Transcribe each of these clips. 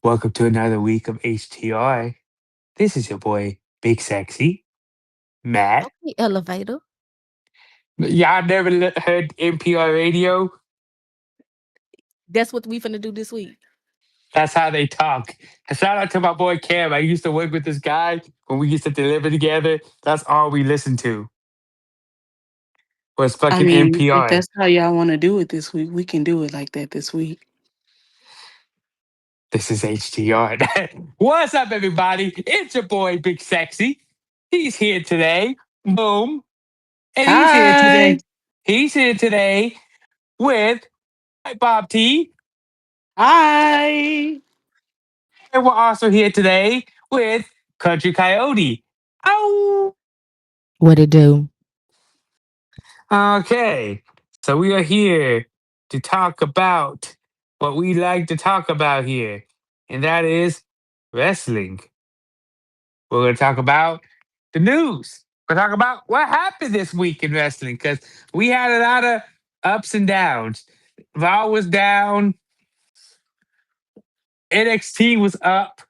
Welcome to another week of HTR. This is your boy, Big Sexy, Matt. Okay, elevator. Y'all never heard NPR radio? That's what we finna do this week. That's how they talk. Shout out to my boy Cam. I used to work with this guy when we used to deliver together. That's all we listened to was I fucking mean, if NPR. that's how y'all want to do it this week, we can do it like that this week. This is HTR. What's up, everybody? It's your boy, Big Sexy. He's here today. Boom. And he's here Hi. today. He's here today with Bob T. Hi. And we're also here today with Country Coyote. Oh, What it do? okay. So we are here to talk about what we like to talk about here, and that is wrestling. We're going to talk about the news. We're talking about what happened this week in wrestling because we had a lot of ups and downs. Raw was down, NXT was up,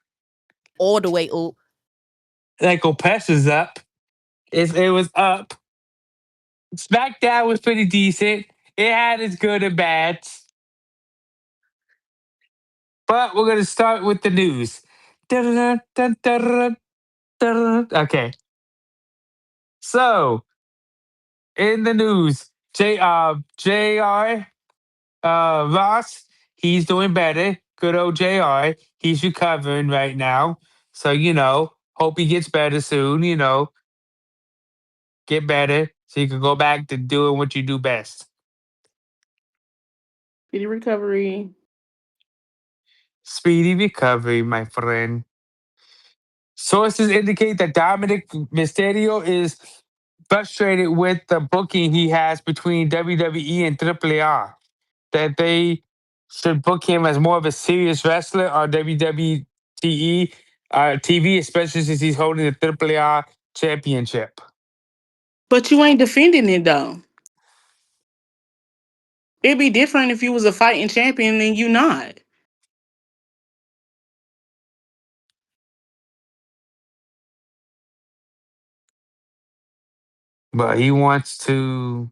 All the way up. like Opes was up. It was up. SmackDown was pretty decent. It had its good and bads. But we're gonna start with the news. Dun, dun, dun, dun, dun. Okay. So in the news, JR Ross, he's doing better. Good old JR. He's recovering right now. So, hope he gets better soon, get better so you can go back to doing what you do best. Speedy recovery. Speedy recovery, my friend. Sources indicate that Dominic Mysterio is frustrated with the booking he has between WWE and AAA. That they should book him as more of a serious wrestler on WWE TV, especially since he's holding the AAA championship. But you ain't defending it though. It'd be different if you was a fighting champion and you not. But he wants to,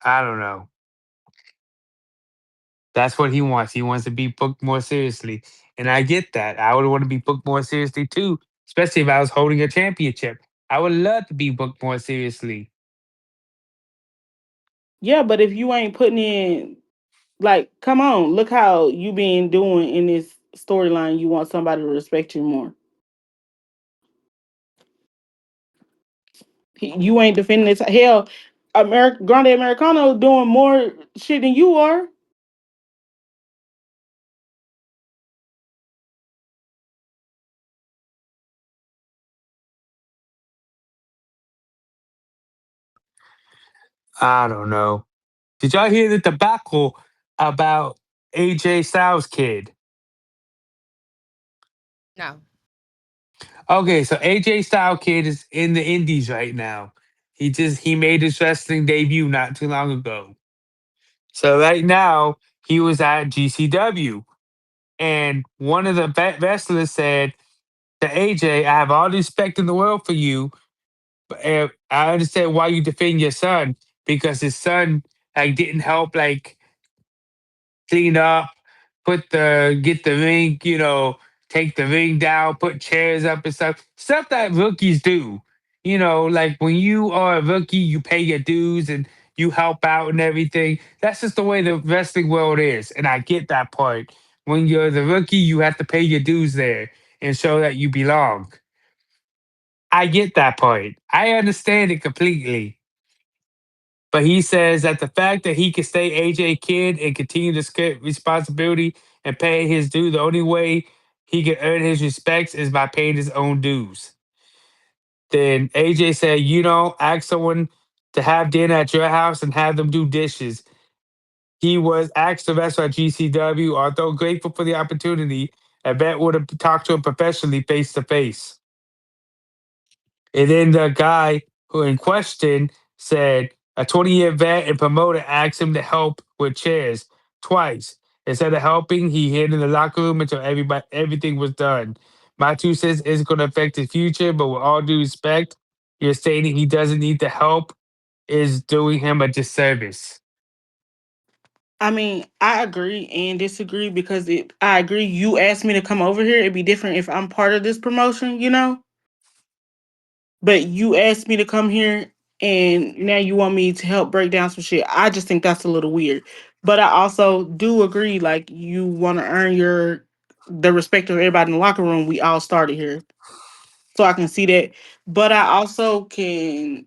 I don't know. That's what he wants. He wants to be booked more seriously. And I get that. I would want to be booked more seriously too, especially if I was holding a championship. I would love to be booked more seriously. Yeah, but if you ain't putting in, like, come on, look how you been doing in this storyline. You want somebody to respect you more. You ain't defending this. Hell, Grande Americano doing more shit than you are. I don't know. Did y'all hear the debacle about AJ Styles kid? No. Okay, so AJ Styles kid is in the Indies right now. He made his wrestling debut not too long ago. So right now he was at GCW, and one of the wrestlers said to AJ, "I have all the respect in the world for you, but I understand why you defend your son because his son like didn't help like clean up, get the ring, take the ring down, put chairs up and stuff that rookies do. Like when you are a rookie, you pay your dues and you help out and everything. That's just the way the wrestling world is, and I get that part. When you're the rookie, you have to pay your dues there and show that you belong. I get that part. I understand it completely. But he says that the fact that he can stay AJ Kidd and continue to skip responsibility and pay his due, the only way he can earn his respects is by paying his own dues. Then AJ said, ask someone to have dinner at your house and have them do dishes. He was asked to wrestle at GCW, although grateful for the opportunity, I bet would have talked to him professionally face to face. And then the guy who in question said a 20-year vet and promoter asked him to help with chairs. twice. Instead of helping, he hid in the locker room until everything was done. My 2 cents isn't going to affect his future, but with all due respect, you're stating he doesn't need the help is doing him a disservice. I mean, I agree and disagree because I agree. You asked me to come over here. It'd be different if I'm part of this promotion, you know. But you asked me to come here, and now you want me to help break down some shit. I just think that's a little weird. But I also do agree, like you want to earn the respect of everybody in the locker room. We all started here, so I can see that. But I also can.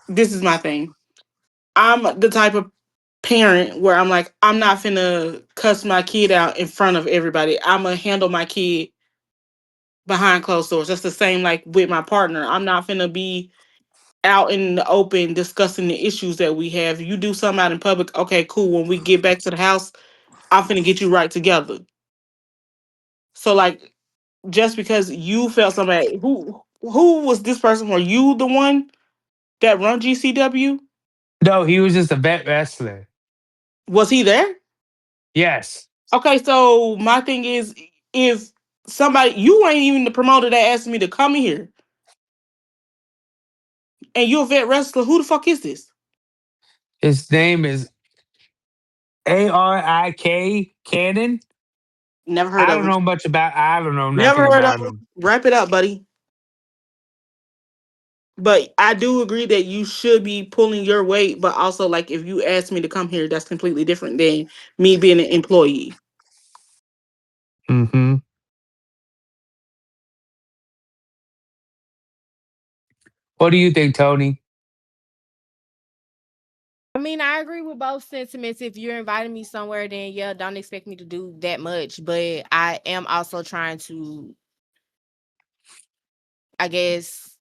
This is my thing. I'm the type of parent where I'm like, I'm not finna cuss my kid out in front of everybody. I'm gonna handle my kid behind closed doors. That's the same like with my partner. I'm not finna be out in the open discussing the issues that we have. You do something out in public, okay, cool. When we get back to the house, I'm finna get you right together. So like just because you felt somebody who was this person? Were you the one that run GCW? No, he was just a vet wrestler. Was he there? Yes. Okay, so my thing is, if somebody you ain't even the promoter that asked me to come here, and you're a vet wrestler, who the fuck is this? His name is Arik Cannon. Never heard I of don't him. know much about. I don't know Never nothing heard of about him. him. Wrap it up, buddy. But I do agree that you should be pulling your weight, but also like if you ask me to come here, that's completely different than me being an employee. Hmm. What do you think, Tony? I mean, I agree with both sentiments. If you're inviting me somewhere, then yeah, don't expect me to do that much. But I am also trying to, I guess,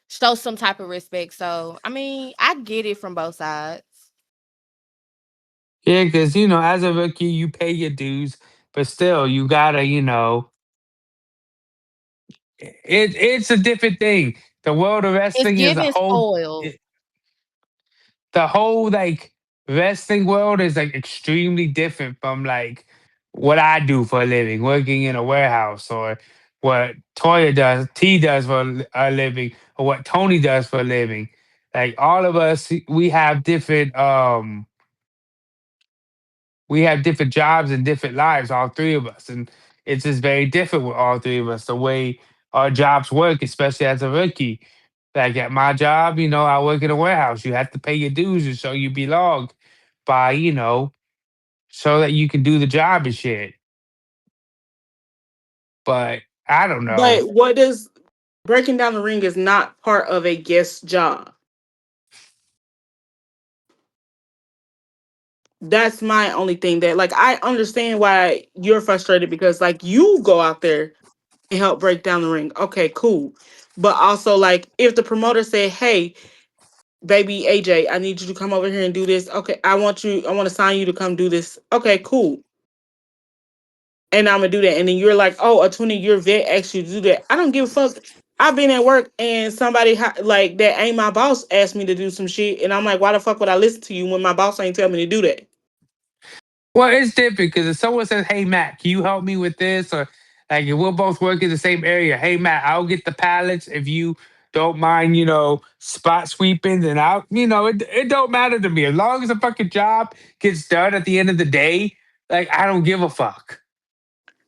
show some type of respect. So, I mean, I get it from both sides. Yeah, because as a rookie, you pay your dues, but still, you gotta, it's a different thing. The world of It's wrestling is a giving whole. spoiled. The whole like wrestling world is like extremely different from like what I do for a living, working in a warehouse, or what T does for a living, or what Tony does for a living. Like all of us, we have different jobs and different lives, all three of us, and it's just very different with all three of us. The way our jobs work, especially as a rookie. Like at my job, I work in a warehouse. You have to pay your dues and so you belong by, so that you can do the job and shit. But I don't know. But what does breaking down the ring is not part of a guest job. That's my only thing that like I understand why you're frustrated because like you go out there and help break down the ring. Okay, cool. But also like if the promoter said, "Hey, baby AJ, I need you to come over here and do this." Okay, I want to sign you to come do this. Okay, cool. And I'm gonna do that. And then you're like, "Oh, a 20-year vet asked you to do that." I don't give a fuck. I've been at work and somebody like that ain't my boss asked me to do some shit, and I'm like, "Why the fuck would I listen to you when my boss ain't tell me to do that?" Well, it's different because if someone says, "Hey Matt, can you help me with this?" Or like if we're both working the same area, "Hey Matt, I'll get the pallets if you don't mind, spot sweeping." Then it don't matter to me as long as the fucking job gets done at the end of the day. Like I don't give a fuck.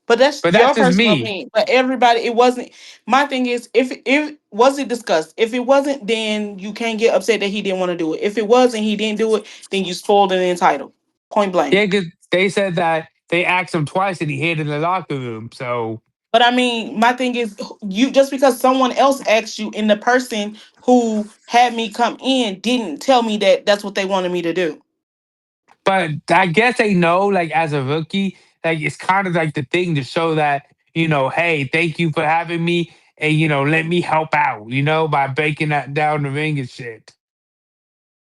But that's But your that's just personal me. opinion. But everybody, it wasn't. My thing is, if was it discussed? If it wasn't, then you can't get upset that he didn't want to do it. If it was and he didn't do it, then you spoiled and entitled. Point blank. Yeah, because they said that they asked him twice and he hid in the locker room. So, But I mean, my thing is, you just because someone else asked you, and the person who had me come in didn't tell me that that's what they wanted me to do. but I guess they know, like, as a rookie, like, it's kind of like the thing to show that, hey, thank you for having me and, let me help out, by breaking that down the ring and shit.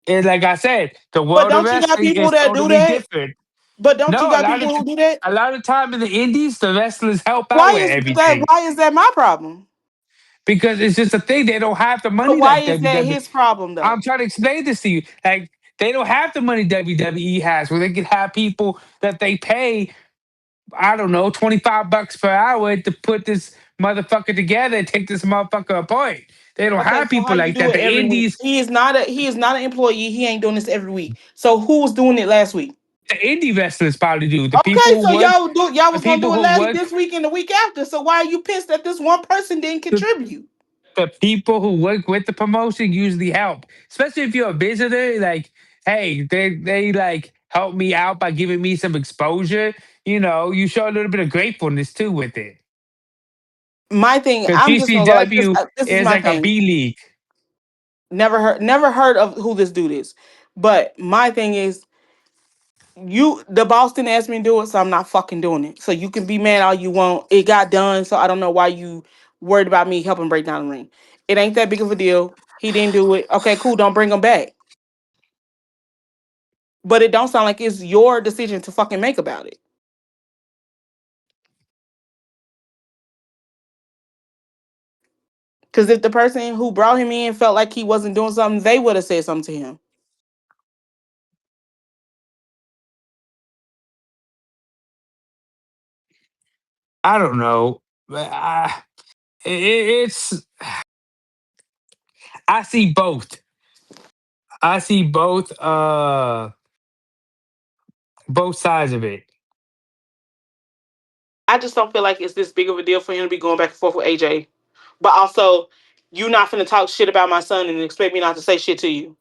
And like I said, the But world of don't you got wrestling people is that do totally that? different. But don't you No, got people who do that? a lot of time in the indies, the wrestlers help out with everything Why is that my problem? because it's just a thing. They don't have the But money why like is that that because his problem I'm though? trying to explain this to you. Like They don't have the money WWE has where they can have people that they pay, I don't know, $25 per hour to put this motherfucker together and take this motherfucker apart. They don't Okay, have so how people you like do that. it The every week? indies, He is not an employee. He ain't doing this every week. So who was doing it last week? the indie wrestlers probably do. Okay, so y'all The was gonna people do it who last work this week and the week after. So why are you pissed that this one person didn't the, contribute? the people who work with the promotion usually help, especially if you're a visitor. Like, hey, they like help me out by giving me some exposure. You show a little bit of gratefulness too with it. My thing, Because I'm just gonna go like this. GCW This is is my like a thing. B league. Never heard of who this dude is. But my thing is, the boss didn't ask me to do it, so I'm not fucking doing it. So you can be mad all you want. It got done, so I don't know why you worried about me helping break down the ring. It ain't that big of a deal. He didn't do it. Okay, cool. Don't bring him back. But it don't sound like it's your decision to fucking make about it. Because if the person who brought him in felt like he wasn't doing something, they would have said something to him. I don't know. But it's I see both. I see both sides of it. I just don't feel like it's this big of a deal for him to be going back and forth with AJ. But also, you not finna talk shit about my son and expect me not to say shit to you.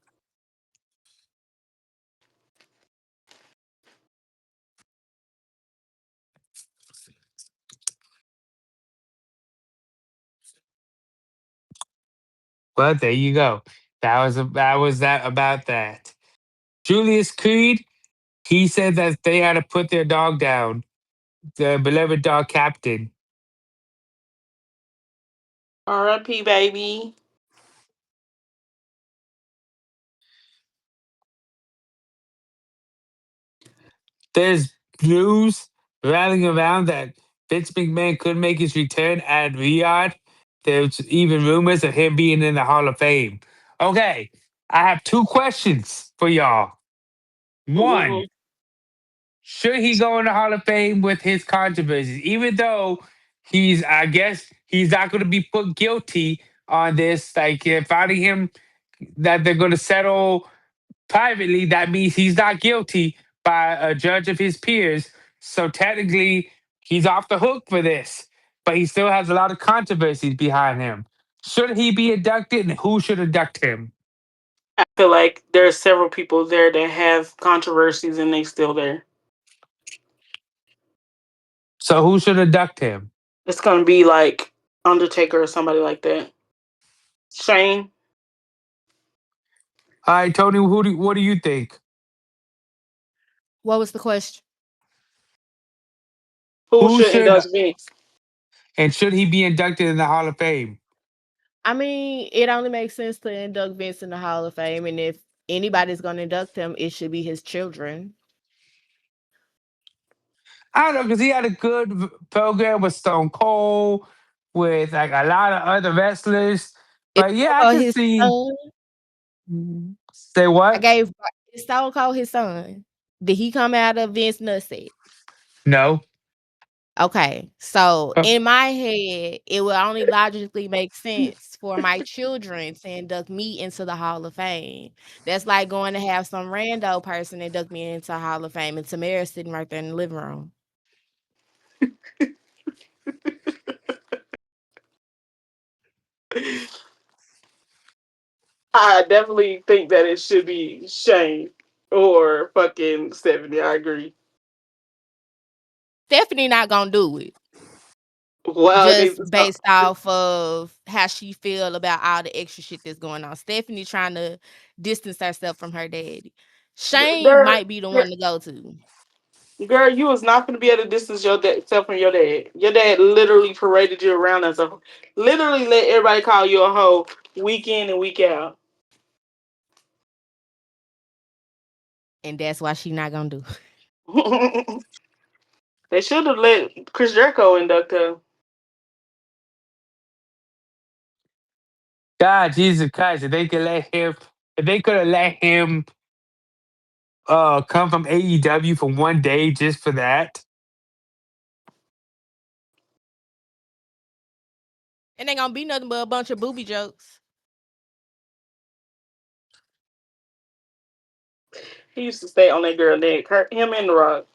But there you go. That about that. Julius Creed, he said that they had to put their dog down, the beloved dog Captain. R.I.P. baby. There's news rattling around that Vince McMahon could make his return at Riyadh. There's even rumors of him being in the Hall of Fame. Okay, I have two questions for y'all. One, Mhm. should he go in the Hall of Fame with his controversies, even though I guess, he's not going to be put guilty on this? Like, finding him that they're going to settle privately, that means he's not guilty by a judge of his peers. So technically, he's off the hook for this, but he still has a lot of controversies behind him. Should he be inducted, and who should induct him? I feel like there are several people there that have controversies and they still there. So who should induct him? It's gonna be like Undertaker or somebody like that. Shane, All right, Tony, what do you think? What was the question? who Who should should induct Vince? and should he be inducted in the Hall of Fame? I mean, it only makes sense to induct Vince in the Hall of Fame, and if anybody's going to induct him, it should be his children. I don't know, because he had a good program with Stone Cold, with like a lot of other wrestlers. Is But yeah, Stone I Cold can his see. son? Say I what? gave is Stone Cold his son. Did he come out of Vince nutsack? No. Okay, so Uh, in my head, it would only logically make sense for my children to induct me into the Hall of Fame. That's like going to have some rando person induct me into Hall of Fame, and Tamara's sitting right there in the living room. I definitely think that it should be Shane or fucking Stephanie. I agree. Stephanie not gonna do it. Well, they, Just based off of how she feel about all the extra shit that's going on. Stephanie trying to distance herself from her daddy. Shane girl, might be the one to go to. girl, you was not going to be able to distance yourself from your dad. Your dad literally paraded you around as a, literally let everybody call you a hoe week in and week out. And that's why she not gonna do. They should have let Chris Jericho induct her. God, Jesus Christ! If they could have let him come from AEW for one day just for that. And ain't gonna be nothing but a bunch of booby jokes. He used to stay on that girl neck. Him and The Rock.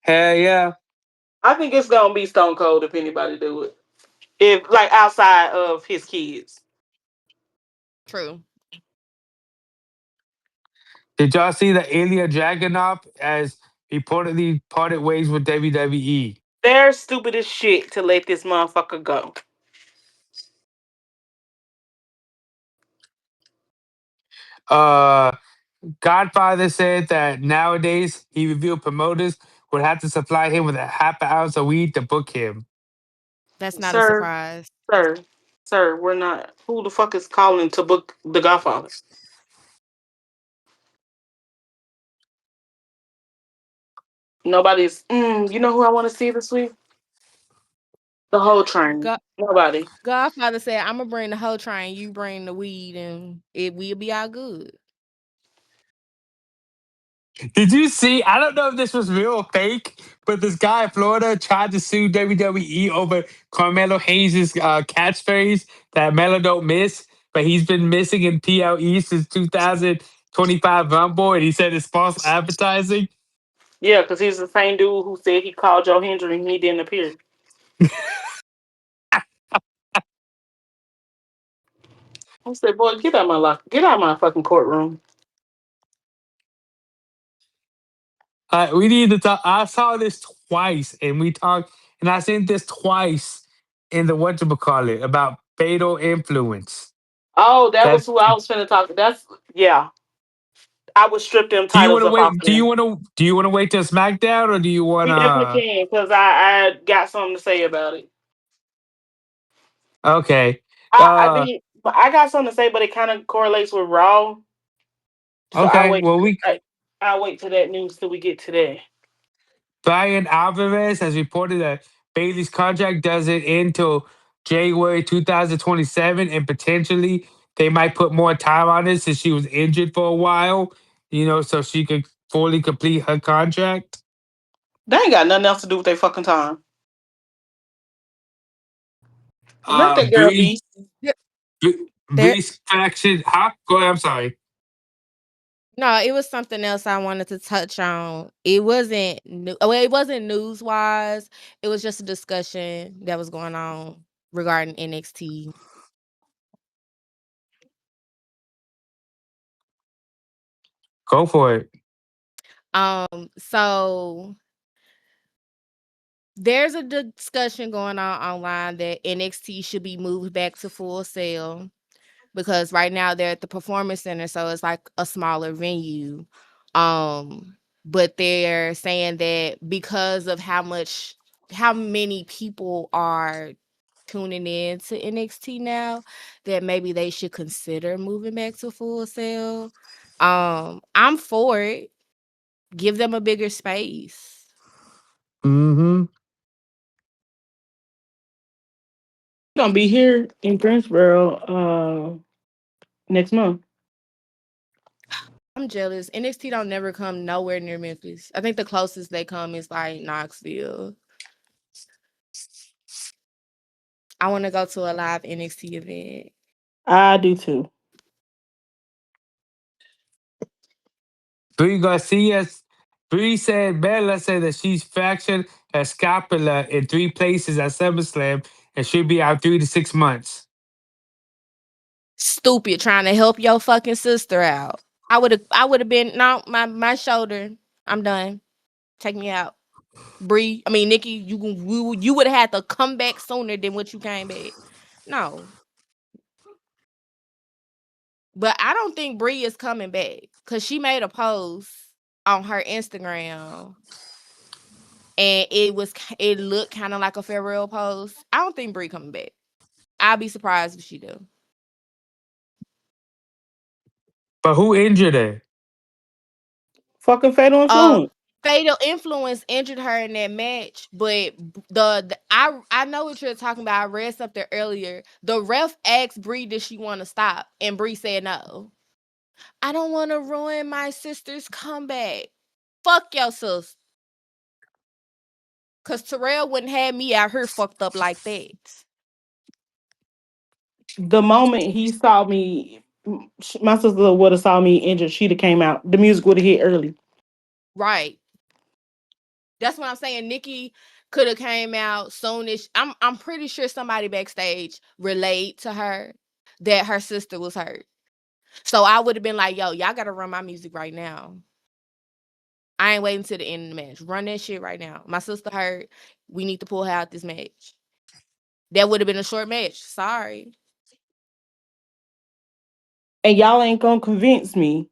Hell yeah. I think it's gonna be Stone Cold if anybody do it. If like outside of his kids. True. Did y'all see that Ilya Dragunov has reportedly parted ways with WWE? They're stupid as shit to let this motherfucker go. Uh, Godfather said that nowadays he revealed promoters would have to supply him with a half an ounce of weed to book him. That's not a Sir, surprise. sir, sir, we're not. Who the fuck is calling to book The Godfather? Nobody's. You know who I want to see this week? The whole train. God, Nobody. Godfather said, "I'm gonna bring the whole train. You bring the weed, and it will be all good." Did you see? I don't know if this was real or fake, but this guy in Florida tried to sue WWE over Carmelo Hayes' catchphrase that Melo don't miss, but he's been missing in PLE since 2025 Rumble, and he said it's false advertising. Yeah, because he's the same dude who said he called Joe Hendry and he didn't appear. I said, boy, get out of my fucking courtroom. We need to talk. I saw this twice, and we talked, and I sent this twice in the whatchamacallit about fatal influence. Oh, that was That's who I was finna talk. That's yeah. I would strip them do you want titles to up off wait? of them. Do you want to wait till SmackDown, or do you want We definitely to? can because I got something to say about it. Okay. I think I got something to say, but it kind of correlates with Raw. So I Okay. wait. Well, we I wait till that news till we get to that. Brian Alvarez has reported that Bailey's contract doesn't end till January 2027, and potentially they might put more time on it since she was injured for a while. So she could fully complete her contract. They ain't got nothing else to do with their fucking time. Let that girl Bree, be. There, Bree's faction. Huh? Go ahead. I'm sorry. no, it was something else I wanted to touch on. It wasn't well, it wasn't news wise. It was just a discussion that was going on regarding NXT. Go for it. So there's a discussion going on online that NXT should be moved back to Full Sail because right now they're at the Performance Center, so it's like a smaller venue. But they're saying that because of how many people are tuning in to NXT now, that maybe they should consider moving back to Full Sail. I'm for it. Give them a bigger space. Mm-hmm. Gonna be here in Greensboro next month. I'm jealous. NXT don't never come nowhere near Memphis. I think the closest they come is like Knoxville. I want to go to a live NXT event. I do too. Brie Garcia. Brie said Bella said that she's fractured her scapula in 3 places at SummerSlam and should be out 3 to 6 months. Stupid trying to help your fucking sister out. I would have been no, my shoulder. I'm done. Take me out. Bree, I mean Nikki, you would have had to come back sooner than what you came back. No. But I don't think Bree is coming back because she made a post on her Instagram and it looked kind of like a farewell post. I don't think Bree coming back. I'll be surprised if she do. But who injured her? Fucking fatal Uh, influence. Fatal Influence injured her in that match, but I know what you're talking about. I read something earlier. The ref asked Bree, "Did she want to stop?" And Bree said no. I don't want to ruin my sister's comeback. Fuck your sis. Cause Terrell wouldn't have me out here fucked up like that. The moment he saw me, my sister would have saw me injured. She'd have came out. The music would have hit early. Right. That's what I'm saying. Nikki could have came out soon as I'm pretty sure somebody backstage relayed to her that her sister was hurt. So I would have been like, yo, y'all gotta run my music right now. I ain't waiting till the end of the match. Run that shit right now. My sister hurt. We need to pull her out this match. That would have been a short match. Sorry. And y'all ain't gonna convince me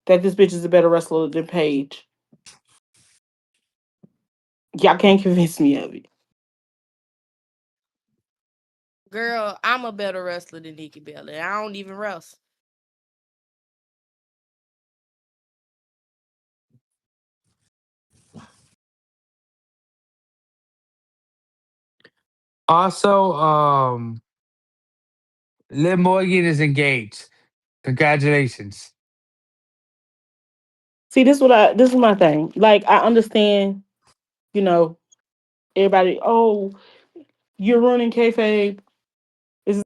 that this bitch is a better wrestler than Paige. Y'all can't convince me of it. Girl, I'm a better wrestler than Nikki Bella. I don't even wrestle. Also, Liv Morgan is engaged. Congratulations. See, this is my thing. Like, I understand, you know, everybody, oh, you're ruining kayfabe. Is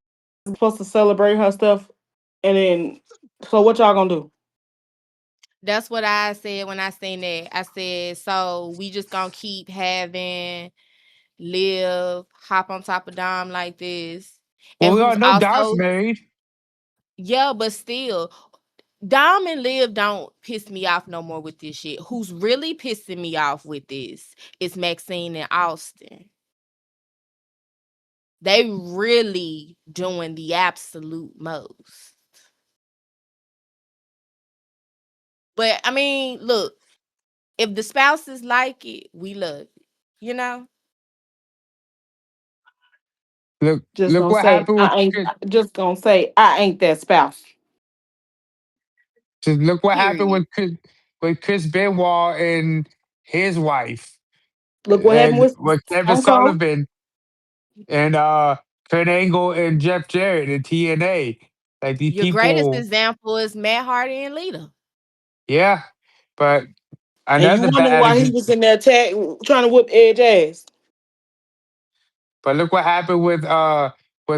supposed to celebrate her stuff, and then so what y'all gonna do? That's what I said when I seen that. I said, so we just gonna keep having Liv hop on top of Dom like this. Well, And we all who's know Dom's also, married. yeah, but still, Dom and Liv don't piss me off no more with this shit. Who's really pissing me off with this is Maxine and Austin. They really doing the absolute most. But I mean, look, if the spouses like it, we love it. You know? Look, Just look gonna what say happened with I ain't. Chris. Just gonna say I ain't that spouse. Just look what happened Period. with Chris Benoit and his wife, Look what happened and with with Kevin Stone Cold. Sullivan and Kurt Angle and Jeff Jarrett and TNA. Like these Your greatest people, example is Matt Hardy and Lita. yeah. But And you another wonder bad why he example. was in there trying to whip Edge ass. But look what happened with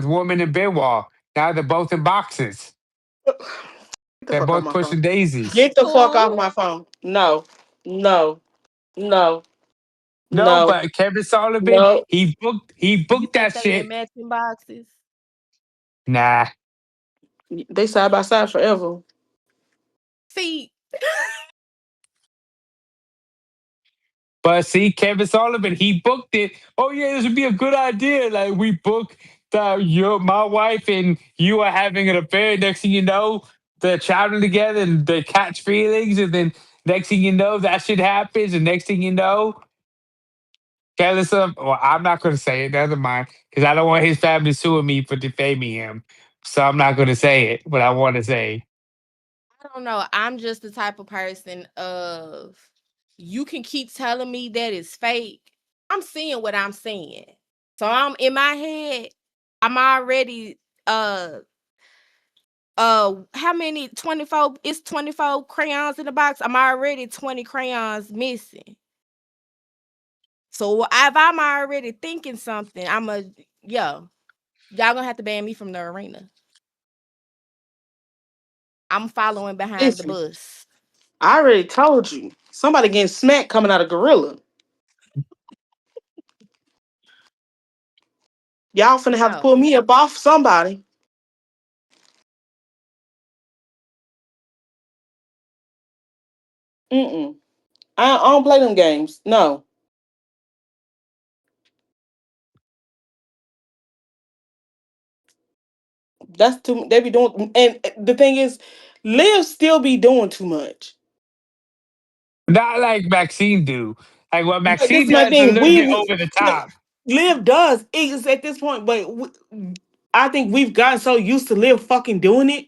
Woman and Benoit. Now they're both in boxes. Get the They're fuck off both my phone. pushing daisies. Get the fuck off Who? my phone. No, no, no, No, no, but Kevin Sullivan, no. You he booked think that they in shit. matching boxes? Nah. They side by side forever. See, But see, Kevin Sullivan, he booked it. Oh yeah, this would be a good idea. Like we book my wife and you are having an affair. Next thing you know, they're traveling together and they catch feelings, and then next thing you know, that shit happens, and next thing you know, Kevin Sullivan. Well, I'm not going to say it. Never mind, because I don't want his family suing me for defaming him. So I'm not going to say it, but I want to say. I don't know. I'm just the type of person of you can keep telling me that it's fake. I'm seeing what I'm seeing. So I'm in my head, I'm already how many 24, it's 24 crayons in the box. I'm already 20 crayons missing. So if I'm already thinking something, yo, y'all gonna have to ban me from the arena. I'm following behind the Listen, bus. I already told you. Somebody getting smacked coming out of Gorilla. Y'all finna have to No. pull me up off somebody. Mm-mm. I don't play them games. No. That's too they be doing and the thing is, Liv still be doing too much. Not like Maxine do. Like what But this Maxine is my does is a thing. little bit We over the no, top. Liv does is at this point, but I think we've gotten so used to Liv fucking doing it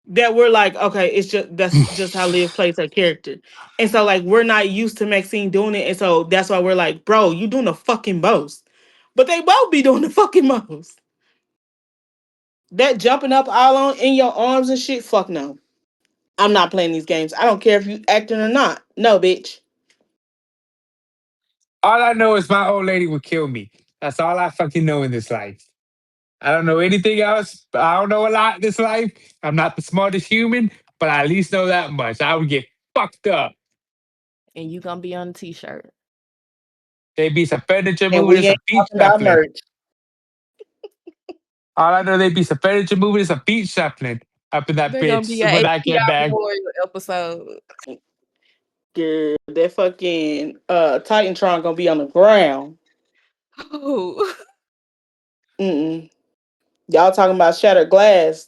that we're like, okay, it's just that's just how Liv plays her character, and so like we're not used to Maxine doing it, and so that's why we're like, bro, you doing the fucking most, but they both be doing the fucking most. That jumping up all on in your arms and shit, fuck no. I'm not playing these games. I don't care if you acting or not. No, bitch. All I know is my old lady would kill me. That's all I fucking know in this life. I don't know anything else. I don't know a lot in this life. I'm not the smartest human, but I at least know that much. I would get fucked up. And you gonna be on the t-shirt. There'd be some furniture And moving and we some ain't feet talking about shuffling. merch. All I know, there'd be some furniture moving and some feet shuffling up in that They're gonna be bitch an when I get APR back. Memorial episode. Girl, that fucking Titantron gonna be on the ground. Oh, Mm-mm. Y'all talking about shattered glass.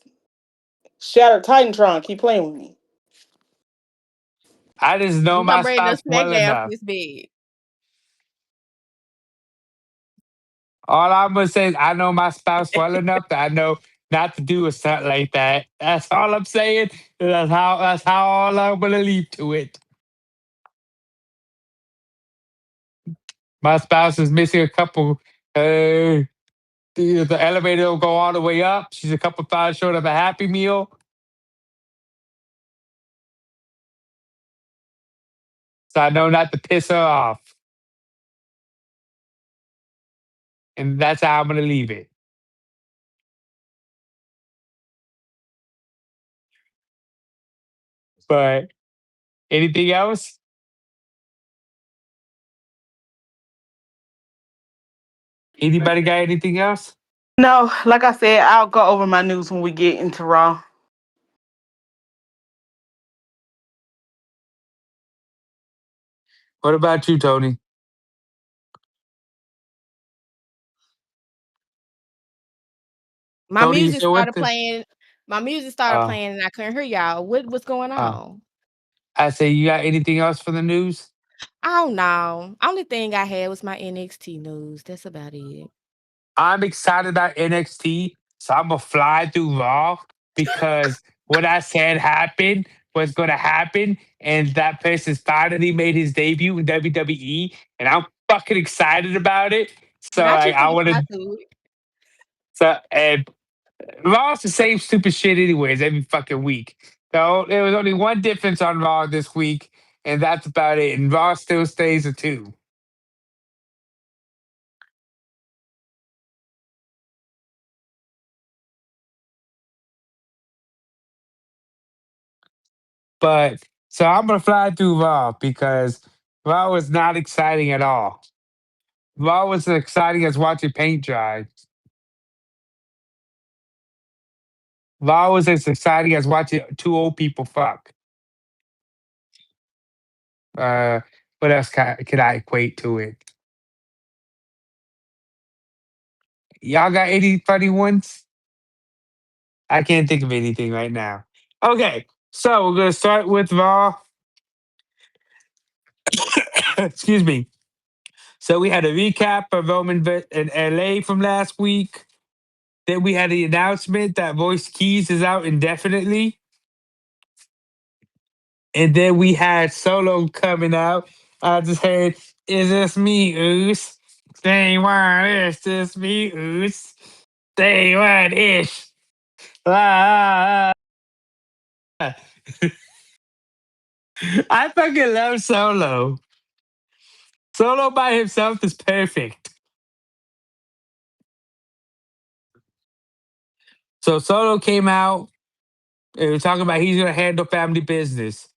Shattered Titantron, keep playing with me. I just know you my gonna bring the spouse well SmackDown enough. this big. All I'm gonna say is I know my spouse well enough that I know not to do a stunt like that. That's all I'm saying. That's how all I'm gonna leave to it. My spouse is missing a couple. The elevator will go all the way up. She's a couple thighs short of a Happy Meal, so I know not to piss her off, and that's how I'm gonna leave it. But anything else? Anybody got anything else? No, like I said, I'll go over my news when we get into Raw. What about you, Tony? My Tony, you music still with started us? playing. My music started Uh, playing, and I couldn't hear y'all. What's going uh, on? I say, you got anything else for the news? I don't know. Only thing I had was my NXT news. That's about it. I'm excited about NXT, so I'm gonna fly through Raw because what I said happened was gonna happen, and that person's finally made his debut in WWE, and I'm fucking excited about it. So Not you I finna want fly to. through it. So and Raw's the same stupid shit anyways every fucking week. So there was only one difference on Raw this week, and that's about it. And Raw still stays a two. But so I'm gonna fly through Raw because Raw was not exciting at all. Raw was as exciting as watching paint dry. Raw was as exciting as watching two old people fuck. Uh, what else can I equate to it? Y'all got any funny ones? I can't think of anything right now. Okay, so we're gonna start with Raw. Excuse me. So we had a recap of in LA from last week. Then we had the announcement that Voice Keys is out indefinitely. And then we had Solo coming out. I just heard, is this me, Oos? Say what is this me, Oos? Say what ish. Ah. I fucking love Solo. Solo by himself is perfect. So Solo came out. They were talking about he's gonna handle family business.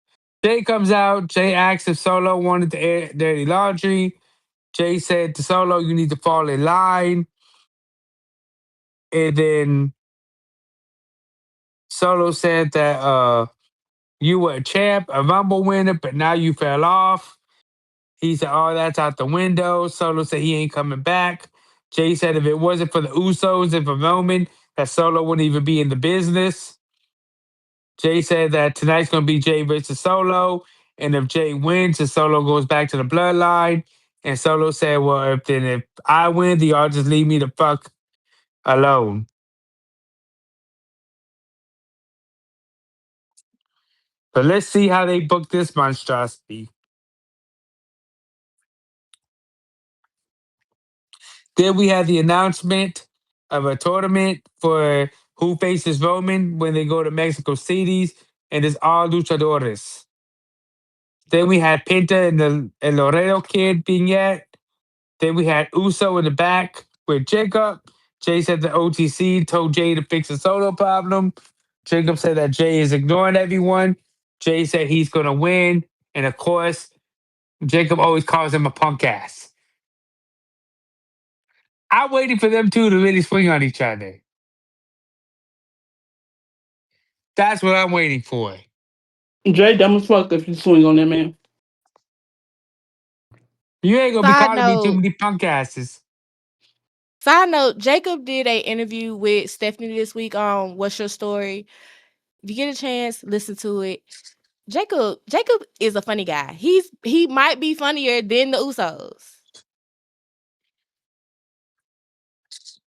Jay comes out. Jay asks if Solo wanted to air dirty laundry. Jay said to Solo, "You need to fall in line." And then Solo said that you were a champ, a Rumble winner, but now you fell off. He said, "Oh, that's out the window." Solo said he ain't coming back. Jay said if it wasn't for the Usos and for Roman, that Solo wouldn't even be in the business. Jay said that tonight's gonna be Jay versus Solo, and if Jay wins, and Solo goes back to the bloodline. And Solo said, "Well, if I win, then y'all just leave me the fuck alone." But let's see how they book this monstrosity. Then we had the announcement of a tournament for who faces Roman when they go to Mexico Cities, and it's all luchadores. Then we had Pinta and the and Laredo Kid vignette. Then we had Uso in the back with Jacob. Jay said the OTC told Jay to fix the solo problem. Jacob said that Jay is ignoring everyone. Jay said he's going to win. And of course, Jacob always calls him a punk ass. I'm waiting for them two to really swing on each other. That's what I'm waiting for. Jay dumb as fuck if you swing on that man. You ain't going to be Side calling me too note, many punk asses. Jacob did a interview with Stephanie this week on What's Your Story. If you get a chance, listen to it. Jacob is a funny guy. He might be funnier than the Usos.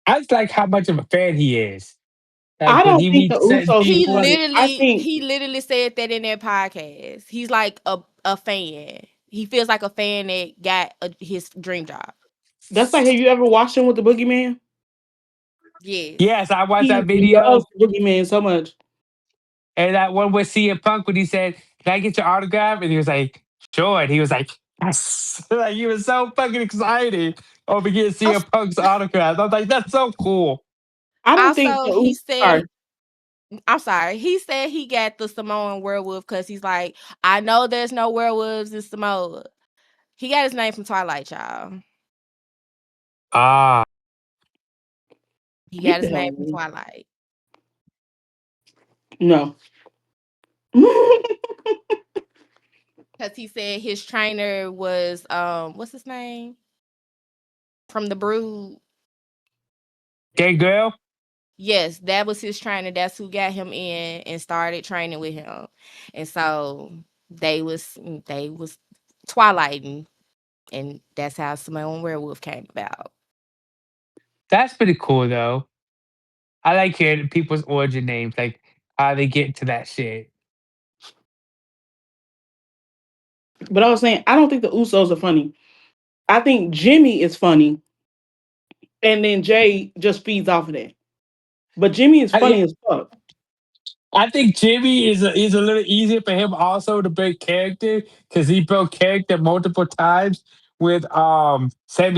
I just like how much of a fan he is. Like I when don't he think the meets certain Usos is He people. funny. I literally think he literally said that in their podcast. He's like a fan. He feels like a fan that got his dream job. that's like, have you ever watched him with the Boogeyman? Yes. Yes, I watched He that video. loves the Boogeyman so much. And that one with CM Punk when he said, "Can I get your autograph?" And he was like, "Sure." And he was like, "Yes!" Like he was so fucking excited over getting CM Als- Punk's autograph. I was like, "That's so cool." I don't think Also, he said, sorry. I'm sorry. He said he got the Samoan werewolf because he's like, I know there's no werewolves in Samoa. He got his name from Twilight, y'all. Ah, He got Get the his hell name out of from here. Twilight. No. Because he said his trainer was what's his name? From the Brood. gay girl. Yes, that was his trainer. That's who got him in and started training with him. And so they was twilighting, and that's how Samoan Werewolf came about. That's pretty cool though. I like hearing people's origin names, like how they get to that shit. But I was saying, I don't think the Usos are funny. I think Jimmy is funny, and then Jay just feeds off of that. But Jimmy is Yeah, funny as fuck. I think Jimmy is a little easier for him also to break character because he broke character multiple times with Sami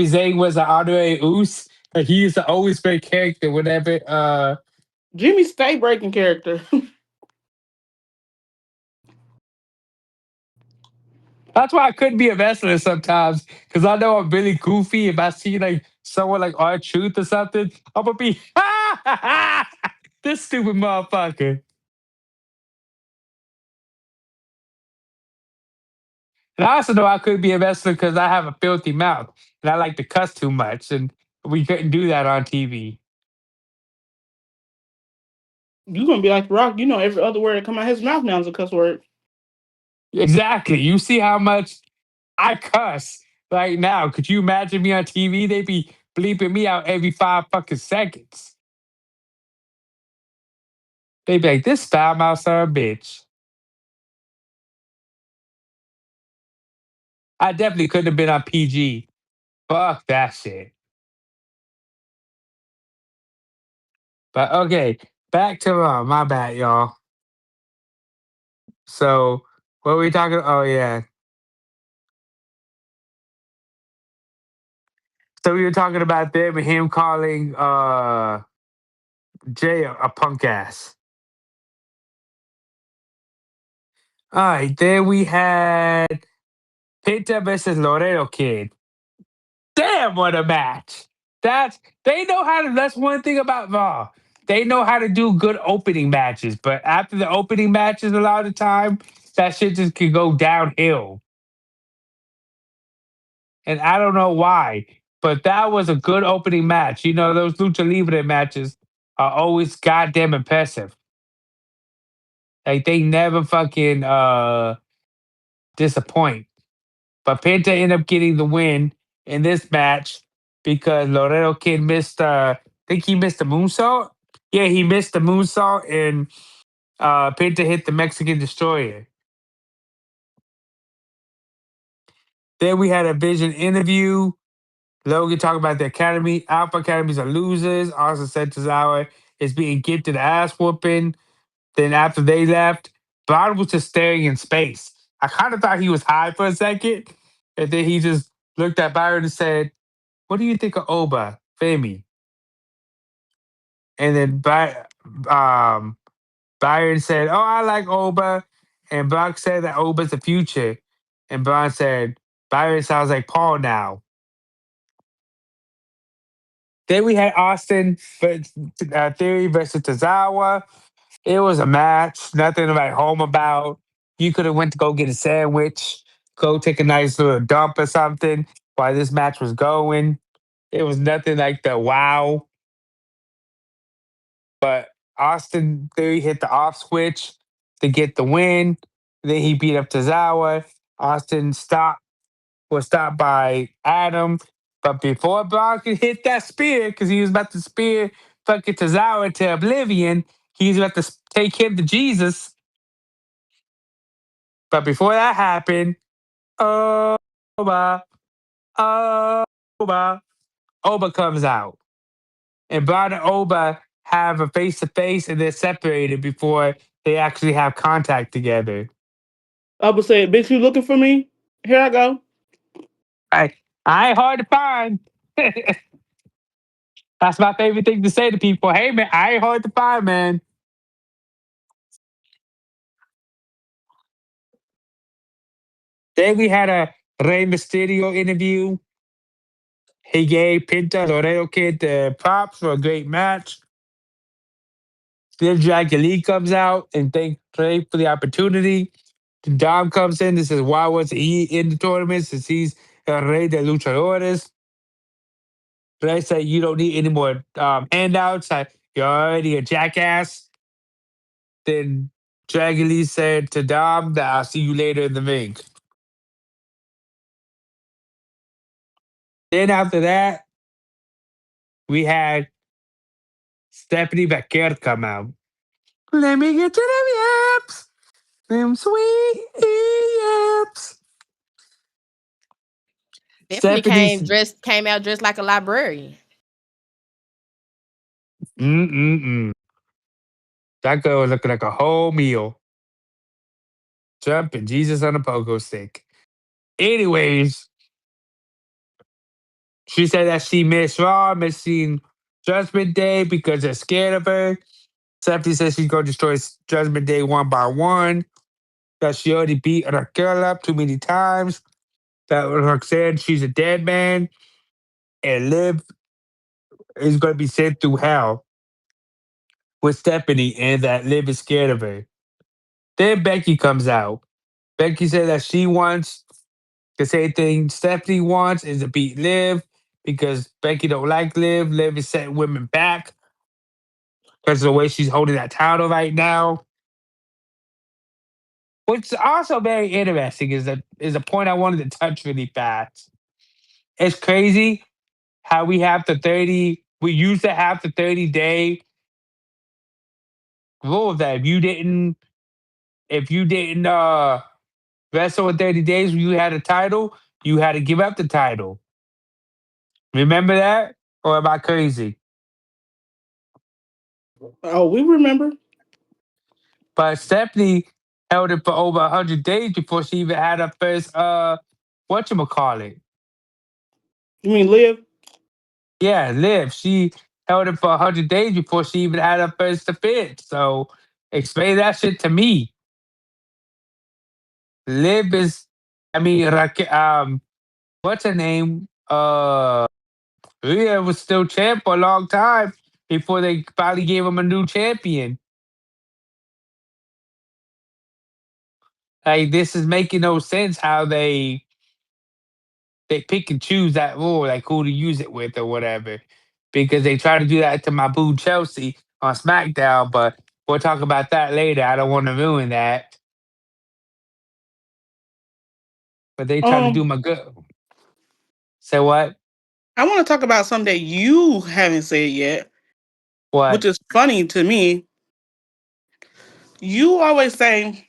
Zayn was an Andre Us. But he used to always break character whenever Jimmy stay breaking character. that's why I couldn't be a wrestler sometimes because I know I'm really goofy. If I see like someone like our truth or something, I'm gonna be this stupid motherfucker. And I also know I couldn't be a wrestler because I have a filthy mouth and I like to cuss too much, and we couldn't do that on TV. You gonna be like Rock. You know every other word that come out his mouth now is a cuss word. Exactly. You see how much I cuss right now. Could you imagine me on TV? They'd be bleeping me out every 5 fucking seconds. They'd be like, this foul mouth son of a bitch. I definitely couldn't have been on PG. Fuck that shit. But okay, back to my bad, y'all. So what were we talking? Oh yeah. So we were talking about them and him calling Jay a punk ass. All right, then we had Penta versus Laredo Kid. Damn, what a match! That's they know how to. That's one thing about Raw. They know how to do good opening matches, but after the opening matches, a lot of the time that shit just can go downhill. And I don't know why, but that was a good opening match. You know, those lucha libre matches are always goddamn impressive. Like they never fucking disappoint. But Penta ended up getting the win in this match because Laredo Kid missed I think he missed the moonsault. Yeah, he missed the moonsault and Penta hit the Mexican destroyer. Then we had a vision interview. Logan talked about the academy. Alpha Academies are losers. Austin said Tozawa is being gifted an ass whooping. Then after they left, Brown was just staring in space. I kind of thought he was high for a second, and then he just looked at Byron and said, "What do you think of Oba, Femi?" And then um, Byron said, "Oh, I like Oba," and Brock said that Oba's the future, and Brown said, "Byron sounds like Paul now." Then we had Austin Theory versus Tozawa. It was a match, nothing to write home about. You could have went to go get a sandwich, go take a nice little dump or something while this match was going. It was nothing like the wow. But Austin Theory hit the off switch to get the win. Then he beat up Tozawa. Austin was stopped by Adam. But before Brock could hit that spear, because he was about to spear fucking Tozawa to oblivion, he was about to take him to Jesus. But before that happened, Oba, Oba, Oba comes out. And Brown and Oba have a face to face and they're separated before they actually have contact together. I would say, bitch, you looking for me? Here I go. I, I ain't hard to find. That's my favorite thing to say to people. Hey, man, I ain't hard to find, man. Then we had a Rey Mysterio interview. He gave Pinta Laredo Kid the props for a great match. Then Dragon Lee comes out and thank Trey for the opportunity. Dom comes in and says, why was he in the tournament since he's El Rey de Luchadores? Trey said, you don't need any more handouts. You're already a jackass. Then Dragon Lee said to Dom that I'll see you later in the ring. Then after that, we had Stephanie Becker come out. Let me get to them yaps. Them sweet yaps. Stephanie Stephanie's came out dressed like a librarian. mm-mm-mm. That girl was looking like a whole meal. Jumping Jesus on a pogo stick. Anyways, she said that she missed Raw, missing Judgment Day because they're scared of her. Stephanie says she's going to destroy Judgment Day one by one. That she already beat Raquel up too many times. That Roxanne, she's a dead man. And Liv is going to be sent through hell with Stephanie, and that Liv is scared of her. Then Becky comes out. Becky said that she wants the same thing Stephanie wants is to beat Liv because Becky don't like Liv. Liv is setting women back because of the way she's holding that title right now. What's also very interesting is a point I wanted to touch really fast. It's crazy how we used to have the 30-day rule that if you didn't wrestle in 30 days when you had a title, you had to give up the title. Remember that? Or am I crazy? Oh, we remember. But Stephanie held it for over 100 days before she even had her first whatchamacallit. You mean live? Yeah, Liv. She held it for 100 days before she even had her first defense. So explain that shit to me. Liv is I mean what's her name? Rhea was still champ for a long time before they finally gave him a new champion. Like this is making no sense how they pick and choose that rule, like who to use it with or whatever. Because they try to do that to my boo Chelsea on SmackDown, but we'll talk about that later. I don't want to ruin that. But they try to do Um, my good. Say what? I want to talk about something that you haven't said yet, which What? is funny to me. You always say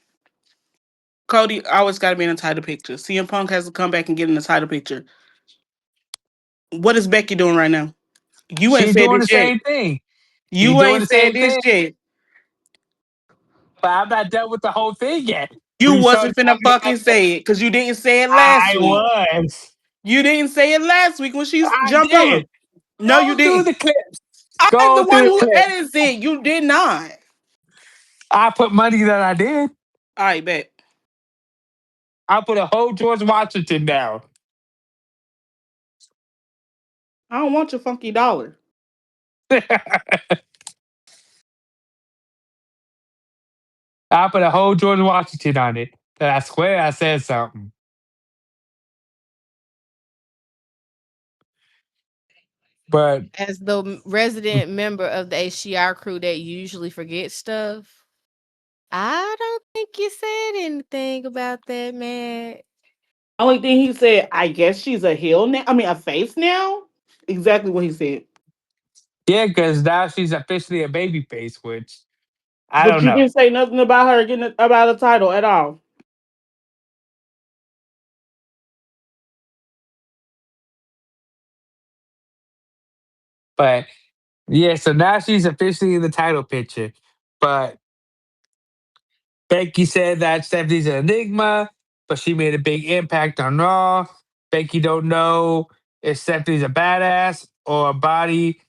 Cody always got to be in the title picture. CM Punk has to come back and get in the title picture. What is Becky doing right now? You ain't She's said doing the this yet. same thing. He You doing ain't the said same this thing, shit. but I'm not done with the whole thing yet. You We saw wasn't finna Dami fucking say it because you didn't say it last I week. was. You didn't say it last week when she I jumped on him. did. No, you Go through didn't. the clips. I'm the Go through one the who clips. edits it. You did not. I put money that I did. I bet. I put a whole George Washington down. I don't want your funky dollar. I put a whole George Washington on it. And I swear I said something. But As the resident member of the HCR crew that usually forgets stuff, I don't think you said anything about that, man. Only thing he said, I guess she's a heel now. I mean, a face now. Exactly what he said. yeah, because now she's officially a baby face, which I But don't you know. didn't say nothing about her getting about a title at all. But yeah, so now she's officially in the title picture. But Becky said that Stephanie's an enigma, but she made a big impact on Raw. Becky don't know if Stephanie's a badass or a body.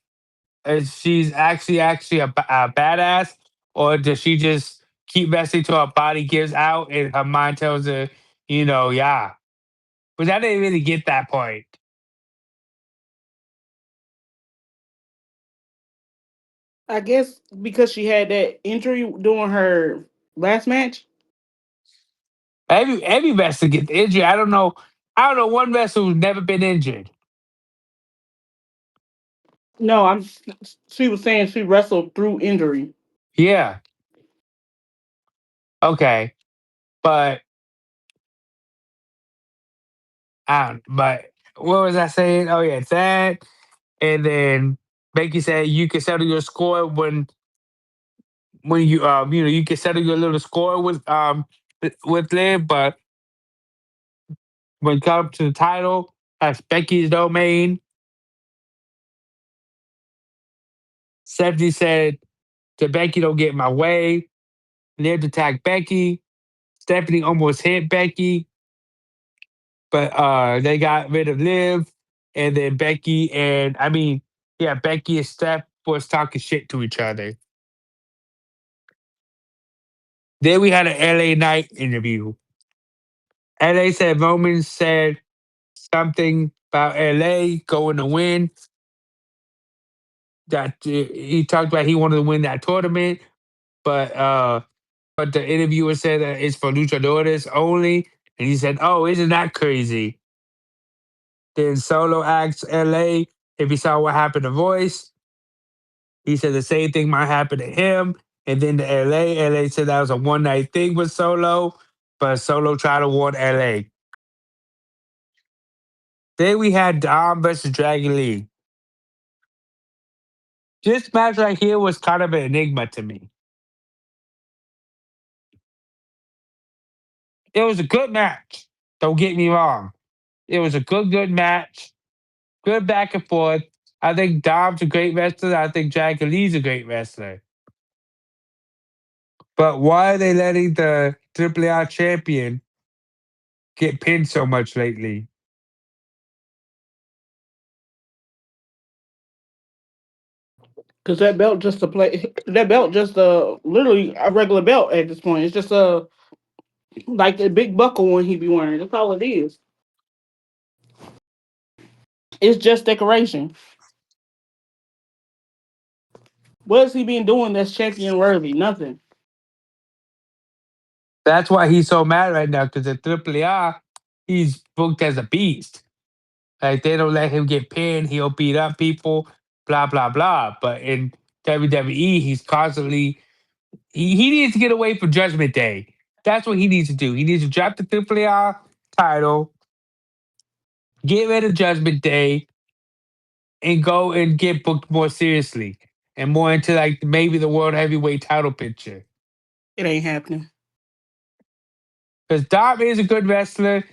If she's actually a badass, or does she just keep messing till her body gives out and her mind tells her, yeah. But I didn't really get that point. I guess because she had that injury during her last match. Every wrestler gets injured. I don't know one wrestler who's never been injured. No, she was saying she wrestled through injury. Yeah. Okay. But but what was I saying? Oh yeah, that. And then Becky said you can settle your score when you can settle your little score with Liv, but when it comes to the title, that's Becky's domain. Stephanie said to Becky, don't get in my way. Liv attacked Becky. Stephanie almost hit Becky, but they got rid of Liv. And then Becky and Steph was talking shit to each other. Then we had an LA Knight interview. LA said Roman said something about LA going to win. That he talked about he wanted to win that tournament, but the interviewer said that it's for luchadores only, and he said, "Oh, isn't that crazy?" Then Solo asked LA if he saw what happened to Voice. He said the same thing might happen to him, and then to LA said that was a one night thing with Solo, but Solo tried to warn LA. Then we had Dom versus Dragon Lee. This match right here was kind of an enigma to me. It was a good match. Don't get me wrong. It was a good match. Good back and forth. I think Dom's a great wrestler. I think Dragon Lee's a great wrestler. But why are they letting the AAA champion get pinned so much lately? Because that belt just to play that belt just literally a regular belt at this point. It's just like the big buckle one he be wearing. That's all it is. It's just decoration. What has he been doing that's champion worthy? Nothing. That's why he's so mad right now because at AAA, he's booked as a beast. Like they don't let him get pinned. He'll beat up people, blah, blah, blah. But in WWE, he's constantly he needs to get away from Judgment Day. That's what he needs to do. He needs to drop the AAA title, get rid of Judgment Day, and go and get booked more seriously and more into like maybe the world heavyweight title picture. It ain't happening. Because Dom is a good wrestler.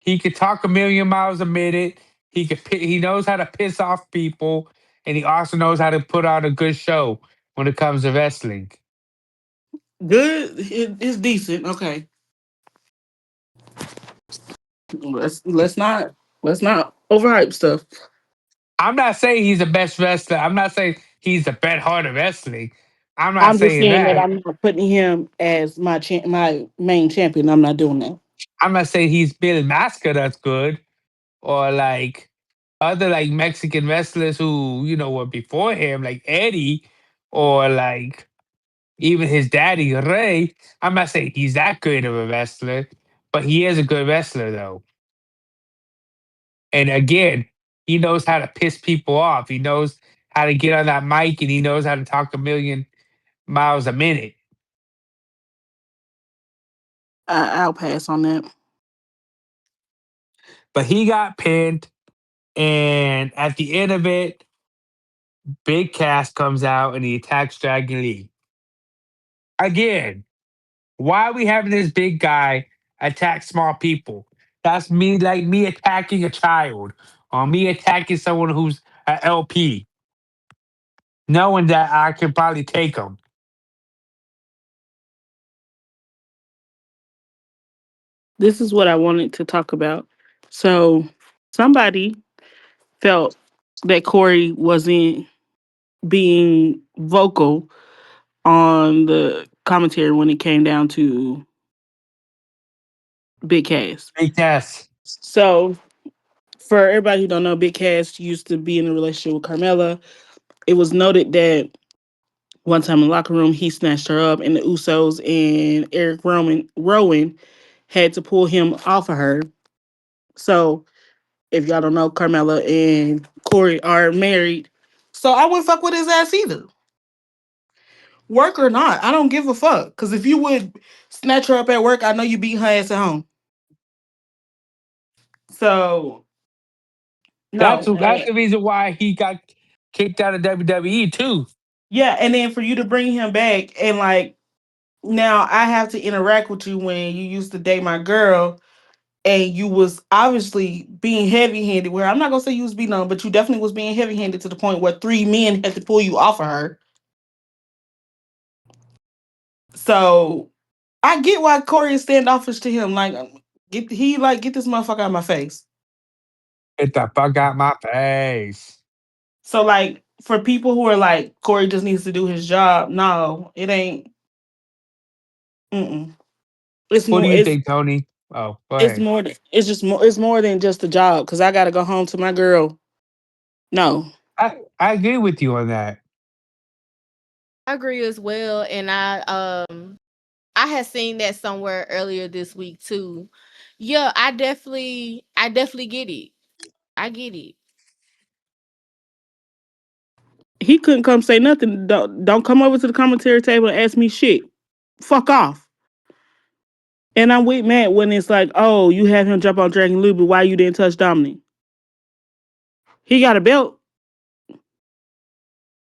He could talk a million miles a minute. He knows how to piss off people. and he also knows how to put on a good show when it comes to wrestling. Good. It's decent. Okay. Let's not overhype stuff. I'm not saying he's the best wrestler. I'm not saying he's the Bret Hart of wrestling. I'm not I'm just saying saying that that. I'm not putting him as my main champion. I'm not doing that. I'm not saying he's Bill Masker that's good, or like other like Mexican wrestlers who were before him, like Eddie, or like even his daddy Ray. I'm not saying he's that good of a wrestler, but he is a good wrestler though. And again, he knows how to piss people off. He knows how to get on that mic, and he knows how to talk a million miles a minute. I'll pass on that. But he got pinned, and at the end of it, Big Cass comes out and he attacks Dragon Lee. Again, why are we having this big guy attack small people? That's me, like me attacking a child, or me attacking someone who's a LP, knowing that I can probably take them. This is what I wanted to talk about. So somebody felt that Corey wasn't being vocal on the commentary when it came down to Big Cass. Big Cass. So for everybody who don't know, Big Cass used to be in a relationship with Carmella. It was noted that one time in the locker room, he snatched her up, and the Usos and Eric Rowan had to pull him off of her. So if y'all don't know, Carmella and Corey are married. So I wouldn't fuck with his ass either. Work or not, I don't give a fuck. Cause if you would snatch her up at work, I know you beat her ass at home. So That's no. that's the reason why he got kicked out of WWE too. Yeah, and then for you to bring him back and like now I have to interact with you when you used to date my girl and you was obviously being heavy handed. Where I'm not gonna say you was being on, but you definitely was being heavy handed to the point where three men had to pull you off of her. So I get why Corey is standoffish to him. Like get this motherfucker out of my face. Get the fuck out my face. So like for people who are like Corey just needs to do his job, no, it ain't. Mm-mm. It's What do more. you think, Tony? Oh, go It's ahead. more. It's just more. It's more than just a job. Cause I gotta go home to my girl. No, I agree with you on that. I agree as well, and I had seen that somewhere earlier this week too. Yeah, I definitely get it. I get it. he couldn't come say nothing. Don't come over to the commentary table and ask me shit. Fuck off. And I'm with Matt when it's like, oh, you have him jump on Dragon Lee, but why you didn't touch Dominic? He got a belt.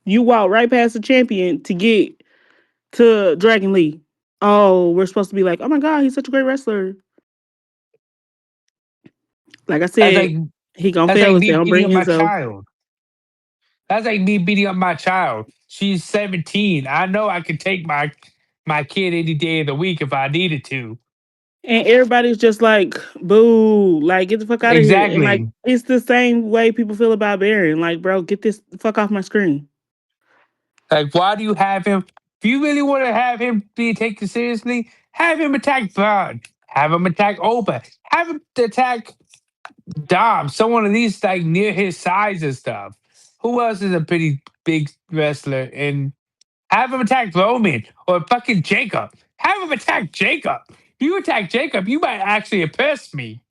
You walk right past the champion to get to Dragon Lee. Oh, we're supposed to be like, oh my god, he's such a great wrestler. Like I That's said, like he gonna that's fail like if they me don't beating bring up my Enzo. child. That's like me beating up my child. She's 17. I know I could take my kid any day of the week if I needed to. And everybody's just like, boo, like get the fuck out of here. And like Exactly. it's the same way people feel about Baron. Like, bro, get this fuck off my screen. Like, why do you have him? If you really want to have him be taken seriously, have him attack Braun. Have him attack Oba. Have him attack Dom. Someone of these like near his size and stuff. Who else is a pretty big wrestler? And have him attack Roman or fucking Jacob. Have him attack Jacob. If you attack Jacob, you might actually impress me.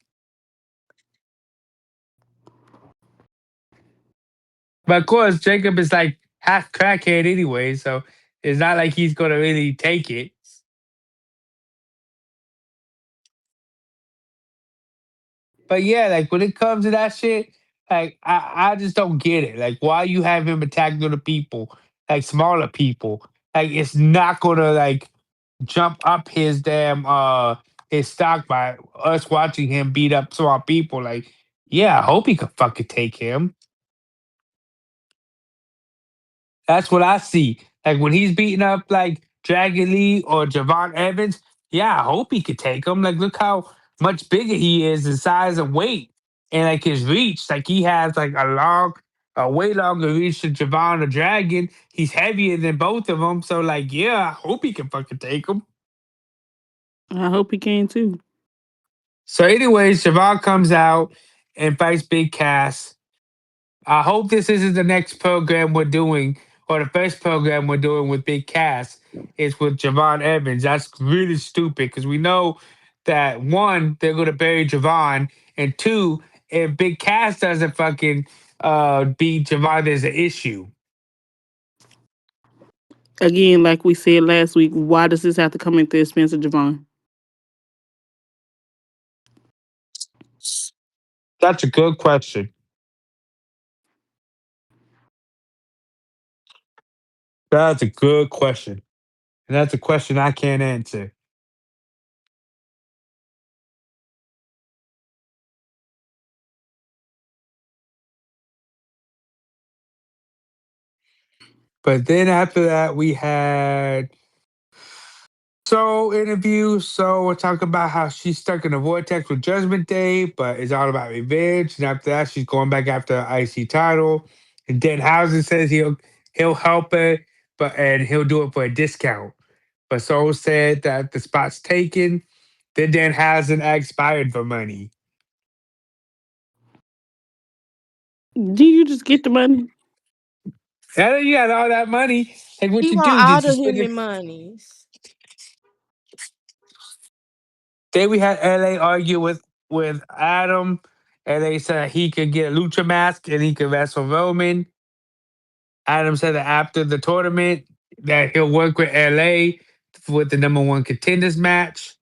But of course, Jacob is like half crackhead anyway, so it's not like he's gonna really take it. But yeah, like when it comes to that shit, like I just don't get it. Like why you have him attack little people, like smaller people. Like it's not gonna like jump up his stock by us watching him beat up small people. Like, yeah, I hope he could fucking take him. That's what I see. Like when he's beating up like Dragon Lee or Javon Evans, yeah, I hope he could take him. Like, look how much bigger he is in size and weight, and like his reach. Like he has like a way longer reach than Javon or Dragon. He's heavier than both of them, so like, yeah, I hope he can fucking take him. I hope he can too. So, anyways, Javon comes out and fights Big Cass. I hope this isn't the next program we're doing, or the first program we're doing with Big Cass is with Javon Evans. That's really stupid because we know that one, they're gonna bury Javon, and two, if Big Cass doesn't fucking beat Javon, there's an issue. Again, like we said last week, why does this have to come at the expense of Javon? That's a good question. That's a good question. And that's a question I can't answer. But then after that, we had interview. So we're talking about how she's stuck in a vortex with Judgment Day, but it's all about revenge. And after that, she's going back after the IC title. And Denhausen says he'll help her, and he'll do it for a discount. But Soul said that the spot's taken. Then Danhausen asked Byron for money. Do you just get the money? Now that you got all that money, like what He you want do? all Did you the spend Hemi it? monies. Then we had LA argue with Adam, and they said he could get a lucha mask and he could wrestle Roman. Adam said that after the tournament that he'll work with LA with the number one contenders match.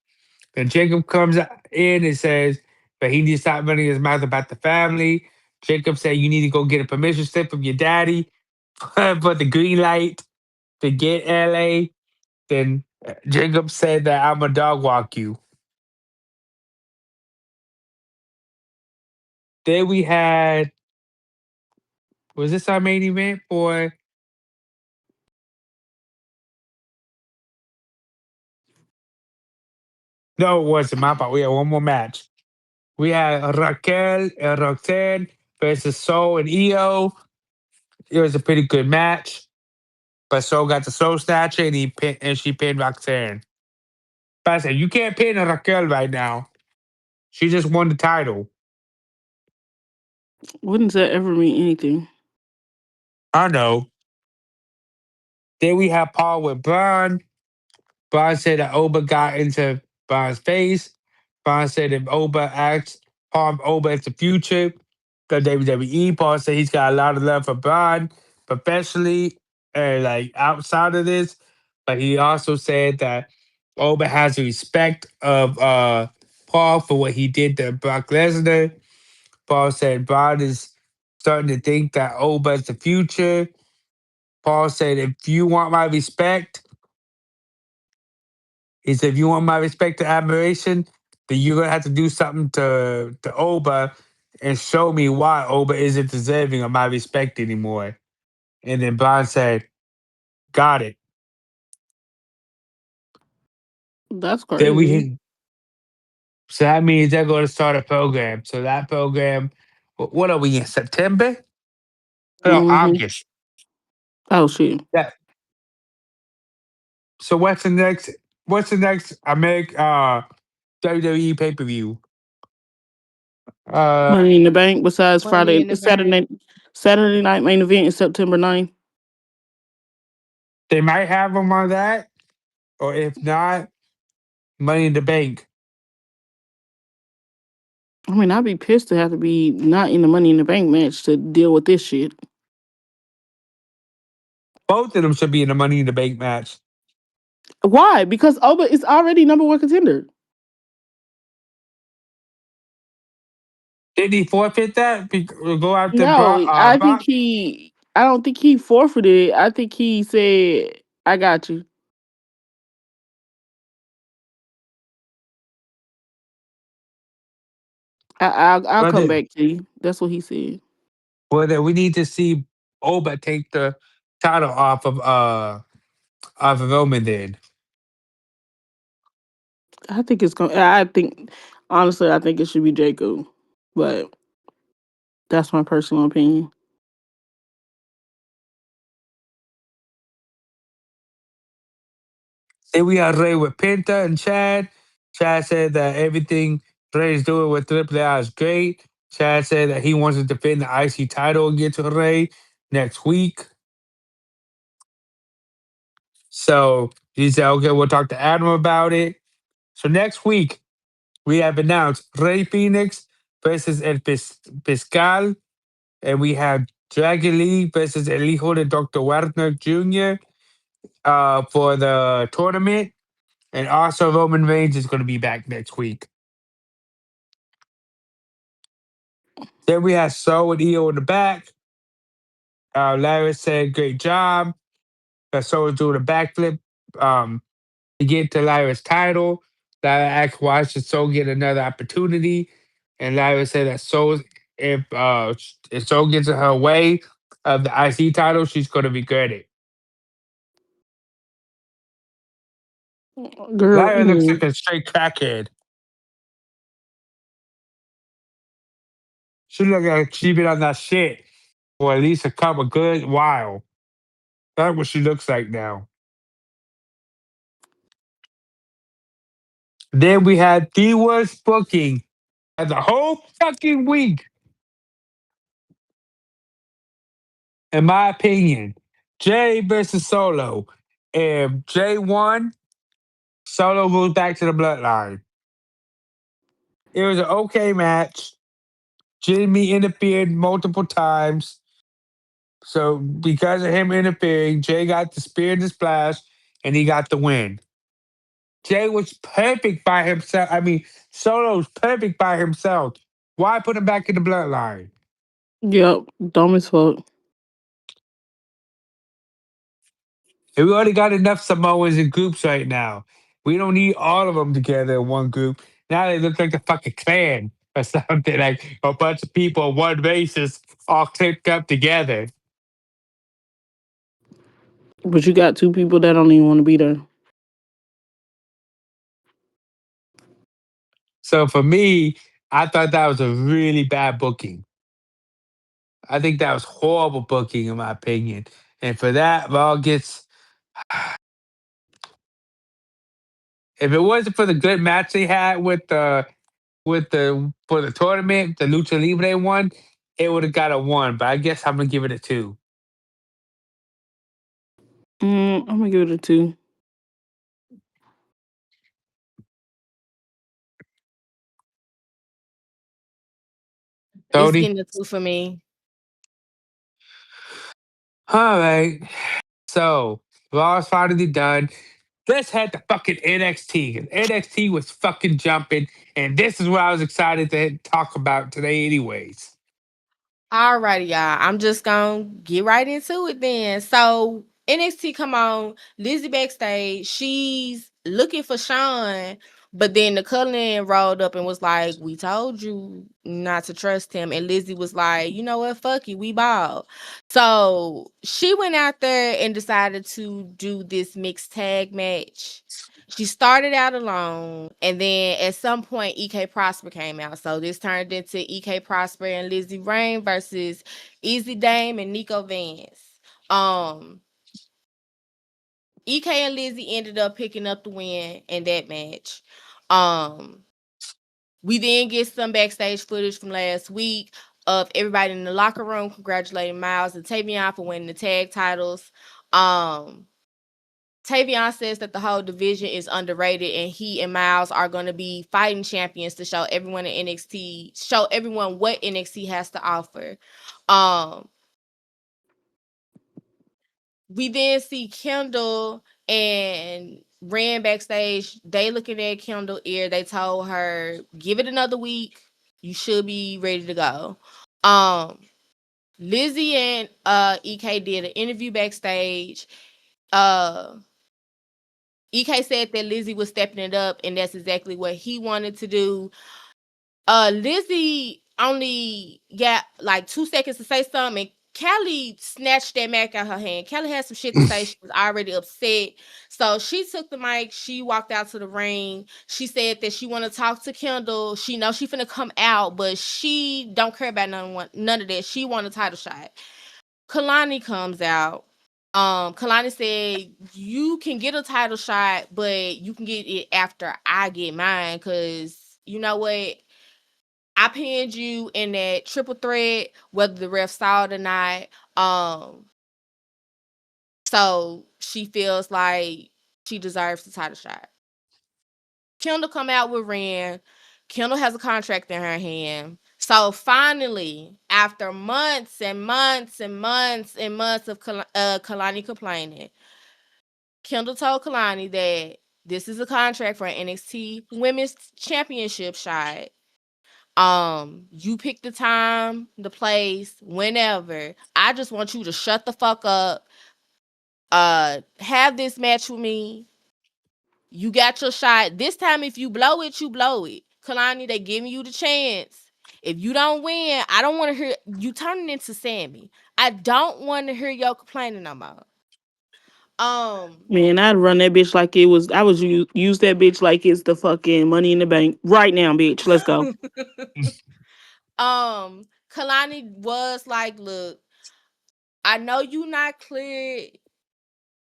Then Jacob comes in and says that he needs to stop running his mouth about the family. Jacob said you need to go get a permission slip from your daddy for the green light to get LA. Then Jacob said that I'm a dog walk you. Then we had, was this our main event for? No, it wasn't my fault. We had one more match. We had Raquel and Roxanne versus Soul and EO. It was a pretty good match, but Soul got the Soul Snatcher and she pinned Roxanne. But I said, you can't pin Raquel right now. She just won the title. Wouldn't that ever mean anything? I know. Then we have Paul with Braun. Braun said that Oba got into Braun's face. Braun said if Oba asked Paul Oba is the future, the WWE. Paul said he's got a lot of love for Braun professionally and like outside of this. But he also said that Oba has the respect of Paul for what he did to Brock Lesnar. Paul said Braun is starting to think that Oba is the future. Paul said, if you want my respect, he said, if you want my respect and admiration, then you're gonna have to do something to Oba and show me why Oba isn't deserving of my respect anymore. And then Braun said, got it. That's Then crazy. we so that means they're gonna start a program. So that program, what are we in September? No, Mm-hmm. August. Oh shit. Yeah. So what's the next American WWE pay-per-view? Uh Money in the bank. Besides Money Friday, in the bank. Saturday night main event is September 9th. they might have them on that, or if not, Money in the Bank. I mean, I'd be pissed to have to be not in the Money in the Bank match to deal with this shit. Both of them should be in the Money in the Bank match. Why? Because Oba is already number one contender. Didn't he forfeit that? Go after No, Brock? I don't think he forfeited. I think he said, "I got you. I'll Well, come then, back to you." That's what he said. well, then we need to see Oba take the title off of Roman then. I think it's going. I think honestly, I think it should be Jacob, but that's my personal opinion. Then we had Ray with Penta and Chad. Chad said that everything Ray is doing with Triple A is great. Chad said that he wants to defend the IC title against Ray next week. So he said, okay, we'll talk to Adam about it. So next week, we have announced Ray Phoenix versus Fiscal, and we have Dragon Lee versus El Hijo de Dr. Wagner Jr. For the tournament. And also Roman Reigns is going to be back next week. Then we have So and EO in the back. Larry said, great job. So is doing a backflip to get to Lyra's title. Lyra asked why should So get another opportunity. And Lyra said that So, if So gets in her way of the IC title, she's going to regret it. Girl, Lyra looks like a straight crackhead. She look like she been on that shit for at least a couple good while. That's what she looks like now. Then we had the worst booking of the whole fucking week, in my opinion. Jay versus Solo. If Jay won, Solo goes back to the bloodline. It was an okay match. Jimmy interfered multiple times. So because of him interfering, Jay got the spear and the splash, and he got the win. Jay was perfect by himself. I mean, Solo's perfect by himself. Why put him back in the bloodline? yep, dumb as fuck. And we already got enough Samoans in groups right now. We don't need all of them together in one group. Now they look like the fucking clan or something, like a bunch of people on one basis all clicked up together. But you got two people that don't even want to be there. So for me, I thought that was a really bad booking. I think that was horrible booking, in my opinion. And for that, Raw gets. If it wasn't for the good match they had with the for the tournament, the Lucha Libre one, it would have got a 1. But I guess I'm gonna give it a 2. I'm gonna give it a 2. It's Tony. getting a 2 for me. All right. So Raw's finally done. Let's head to fucking NXT. And NXT was fucking jumping, and this is what I was excited to talk about today, anyways. Alrighty, y'all. I'm just gonna get right into it then. So NXT come on, Lizzie backstage. She's looking for Sean, but then the Cullen rolled up and was like, "We told you not to trust him." And Lizzie was like, "You know what? Fuck you. We balled." So she went out there and decided to do this mixed tag match. She started out alone, and then at some point, EK Prosper came out. So this turned into EK Prosper and Lizzie Rain versus Easy Dame and Nico Vance. EK and Lizzie ended up picking up the win in that match. We then get some backstage footage from last week of everybody in the locker room congratulating Miles and Tavion for winning the tag titles. Tavion says that the whole division is underrated and he and Miles are going to be fighting champions to show everyone in NXT, show everyone what NXT has to offer. We then see Kendall and Ran backstage. They looking at Kendall ear. They told her, give it another week. You should be ready to go. Lizzie and EK did an interview backstage. EK said that Lizzie was stepping it up, and that's exactly what he wanted to do. Lizzie only got like 2 seconds to say something, Kelly snatched that mic out her hand. Kelly had some shit to say. She was already upset. So she took the mic. She walked out to the ring. She said that she want to talk to Kendall. She know she finna come out, but she don't care about none of that. She want a title shot. Kalani comes out. Kalani said you can get a title shot, but you can get it after I get mine. Cause you know what? I pinned you in that triple threat, whether the ref saw it or not. Um, so she feels like she deserves the title shot. Kendall come out with Ren. Kendall has a contract in her hand. So finally, after months and months and months and months of Kalani complaining, Kendall told Kalani that this is a contract for an NXT Women's Championship shot. You pick the time, the place, whenever. I just want you to shut the fuck up. Have this match with me. You got your shot. This time, if you blow it, you blow it. Kalani, they giving you the chance. If you don't win, I don't want to hear you turning into Sammy. I don't want to hear your complaining no more. Um, Man, I'd run that bitch like it was. I was use that bitch like it's the fucking Money in the Bank right now, bitch. Let's go. Kalani was like, look, I know you not clear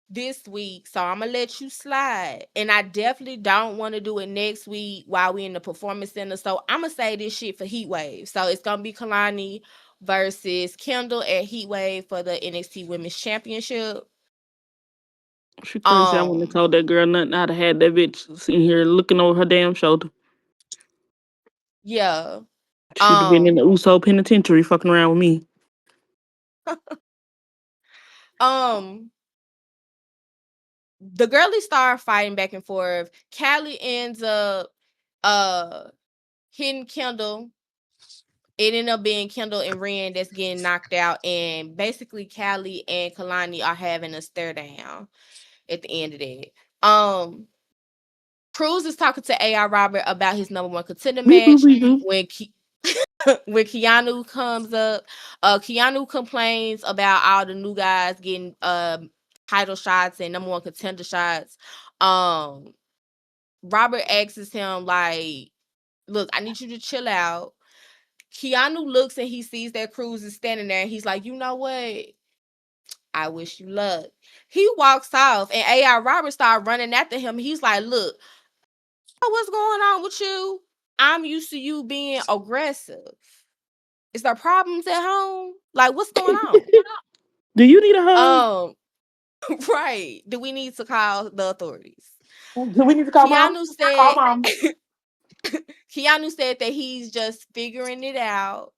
this week, so I'm gonna let you slide. And I definitely don't want to do it next week while we in the performance center. So I'm gonna say this shit for Heat Wave. So it's gonna be Kalani versus Kendall at Heat Wave for the NXT Women's Championship. She crazy. I wouldn't have Um, told that girl nothing. I'd have had that bitch sitting here looking over her damn shoulder. yeah. She'd have been in Um, the Uso penitentiary fucking around with me. um, the girlies start fighting back and forth. Callie ends up uh hitting Kendall. It ended up being Kendall and Ren that's getting knocked out, and basically Callie and Kalani are having a stare down at the end of that. Cruz is talking to AI Robert about his number one contender Beep, boop, match beep, boop. when when Keanu comes up. Keanu complains about all the new guys getting title shots and number one contender shots. Robert asks him like, "Look, I need you to chill out." Keanu looks and he sees that Cruz is standing there, and he's like, "You know what? I wish you luck." He walks off, and AI Robert started running after him. He's like, "Look, what's going on with you? I'm used to you being aggressive. Is there problems at home? Like, what's going on?" Do you need a hug? Um, right. Do we need to call the authorities? Do we need to call mom? Keanu Call said mom. Keanu said that he's just figuring it out.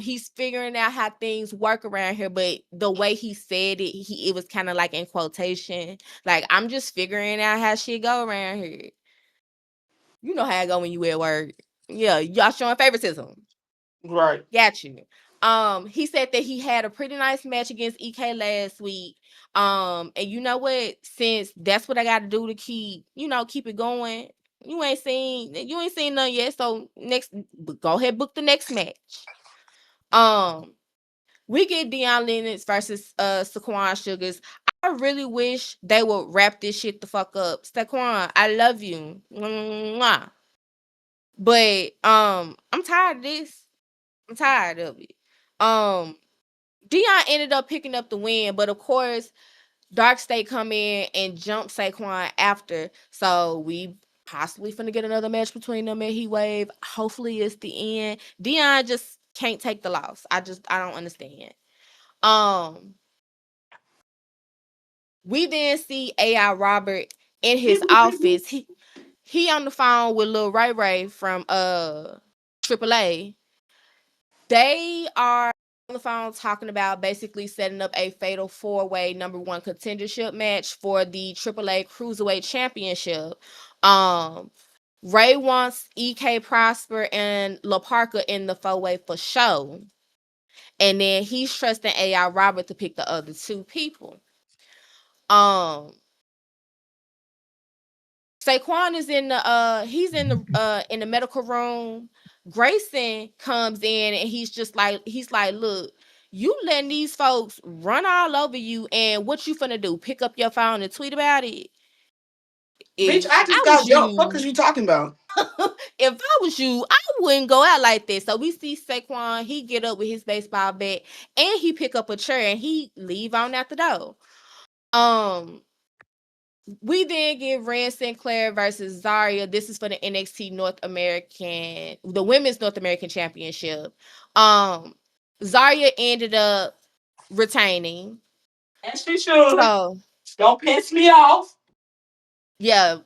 He's figuring out how things work around here, but the way he said it, it was kind of like in quotation, like, I'm just figuring out how shit go around here. You know how I go when you at work. Yeah, y'all showing favoritism. Right. Got you. He said that he had a pretty nice match against EK last week. And you know what? Since that's what I got to do to keep it going. You ain't seen none yet. So next, go ahead, book the next match. Um, we get Deion Lennox versus Saquon Sugars. I really wish they would wrap this shit the fuck up. Saquon, I love you. Mwah. But I'm tired of this. I'm tired of it. Um, Dion ended up picking up the win, but of course, Dark State come in and jump Saquon after. So we possibly finna get another match between them and Heat Wave. Hopefully it's the end. Dion just can't take the loss. I don't understand. Um, we then see AI Robert in his Beep, boop, beep, boop. office. He on the phone with Lil Ray Ray from AAA. They are on the phone talking about basically setting up a fatal four-way number one contendership match for the AAA Cruiserweight Championship. Um, Ray wants EK Prosper and La Parka in the four-way for show. And then he's trusting AI Robert to pick the other two people. Um, Saquon is in the medical room. Grayson comes in and he's like, look, You letting these folks run all over you, and what you finna do? Pick up your phone and tweet about it? Bitch, If I just I got was jumped. Fuck is you, you talking about? if I was you, I wouldn't go out like this. So we see Saquon, he get up with his baseball bat and he pick up a chair and he leave on out the door. Um, we then get Rand Sinclair versus Zarya. This is for the NXT North American, the Women's North American Championship. Zarya ended up retaining. And she should. So Don't piss me off. yeah,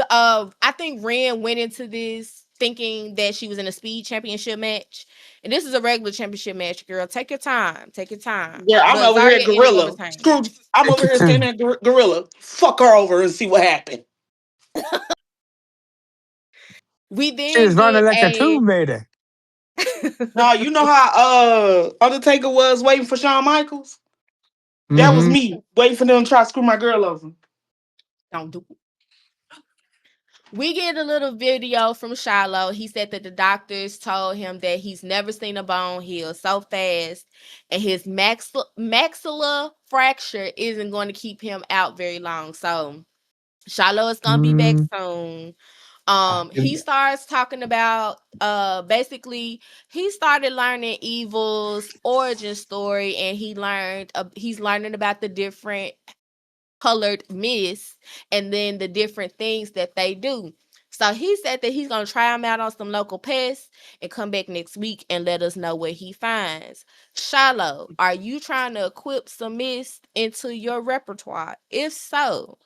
I think Ren went into this thinking that she was in a speed championship match, and this is a regular championship match. Girl, take your time, take your time. Yeah, I'm But over here Zarya at ended up Gorilla. retaining. Screw. I'm over here standing at Gorilla. Fuck her over and see what happened. We She was then running get like a a Tomb Raider. Now you know how Undertaker was waiting for Shawn Michaels? That was Mm-hmm. me waiting for them to try to screw my girl over. don't do. We get a little video from Shiloh. He said that the doctors told him that he's never seen a bone heal so fast, and his maxilla fracture isn't going to keep him out very long. So Shiloh is gonna be back Mm-hmm. soon. He starts talking about basically he started learning Evil's origin story, and he's learning about the different colored mist and then the different things that they do. So he said that he's gonna try them out on some local pests and come back next week and let us know what he finds. Shiloh, are you trying to equip some mist into your repertoire? If so,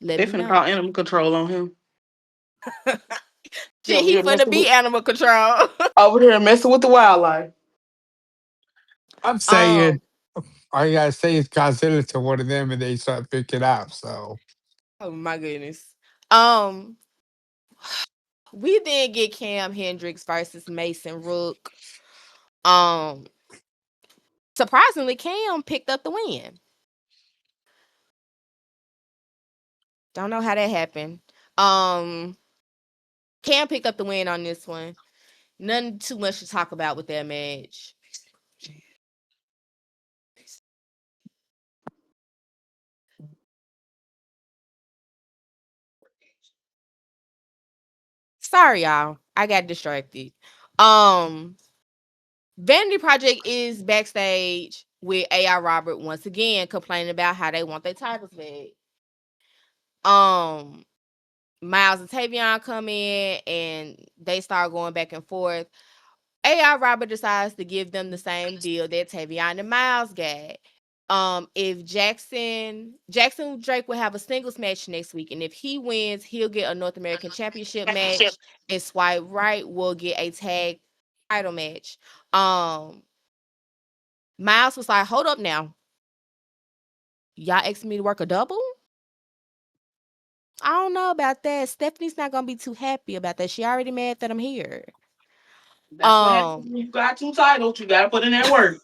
let They me finna know. call animal control on him. He Shit, over he here finna messing be with animal control. over here messing with the wildlife. I'm saying um, all you gotta say is Godzilla to one of them, and they start picking out. So oh my goodness. Um, we then get Cam Hendricks versus Mason Rook. Um, Surprisingly, Cam picked up the win. Don't know how that happened. Um, Cam picked up the win on this one. Nothing too much to talk about with that match. Sorry, y'all. I got distracted. Um, Vanity Project is backstage with A.R. Robert once again complaining about how they want their titles back. Um, Miles and Tavion come in and they start going back and forth. A.R. Robert decides to give them the same deal that Tavion and Miles got. If Jackson Drake will have a singles match next week, and if he wins, he'll get a North American Championship match, and Swipe Right will get a tag title match. Um, Miles was like, "Hold up now, y'all asking me to work a double? I don't know about that. Stephanie's not gonna be too happy about that. She already mad that I'm here." That's what happens Um, when you got two titles. You gotta put in that work.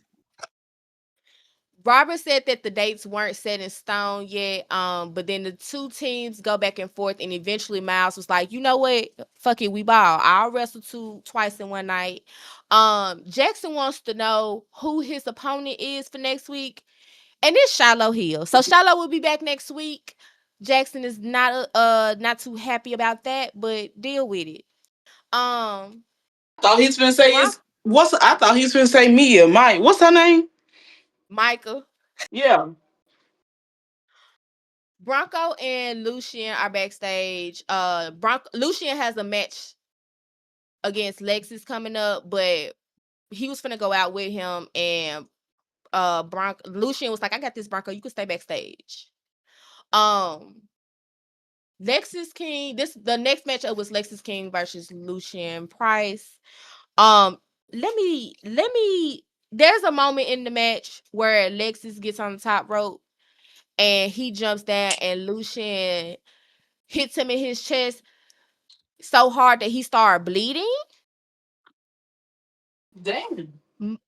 Robert said that the dates weren't set in stone yet. But then the two teams go back and forth, and eventually Miles was like, "You know what? Fuck it, we ball. I'll wrestle twice in one night." Jackson wants to know who his opponent is for next week, and it's Shiloh Hill. So Shiloh will be back next week. Jackson is not too happy about that, but deal with it. Um, Thought he's gonna say Bron- is what's I thought he's gonna say Mia, Mike. What's her name? Micah. Yeah. Bronco and Lucien are backstage. Lucien has a match against Lexus coming up, but he was finna go out with him, and Lucien was like, "I got this, Bronco. You can stay backstage." Um, Lexus King. The next matchup was Lexus King versus Lucien Price. Um, let me. There's a moment in the match where Lexus gets on the top rope and he jumps down, and Lucien hits him in his chest so hard that he started bleeding. Damn.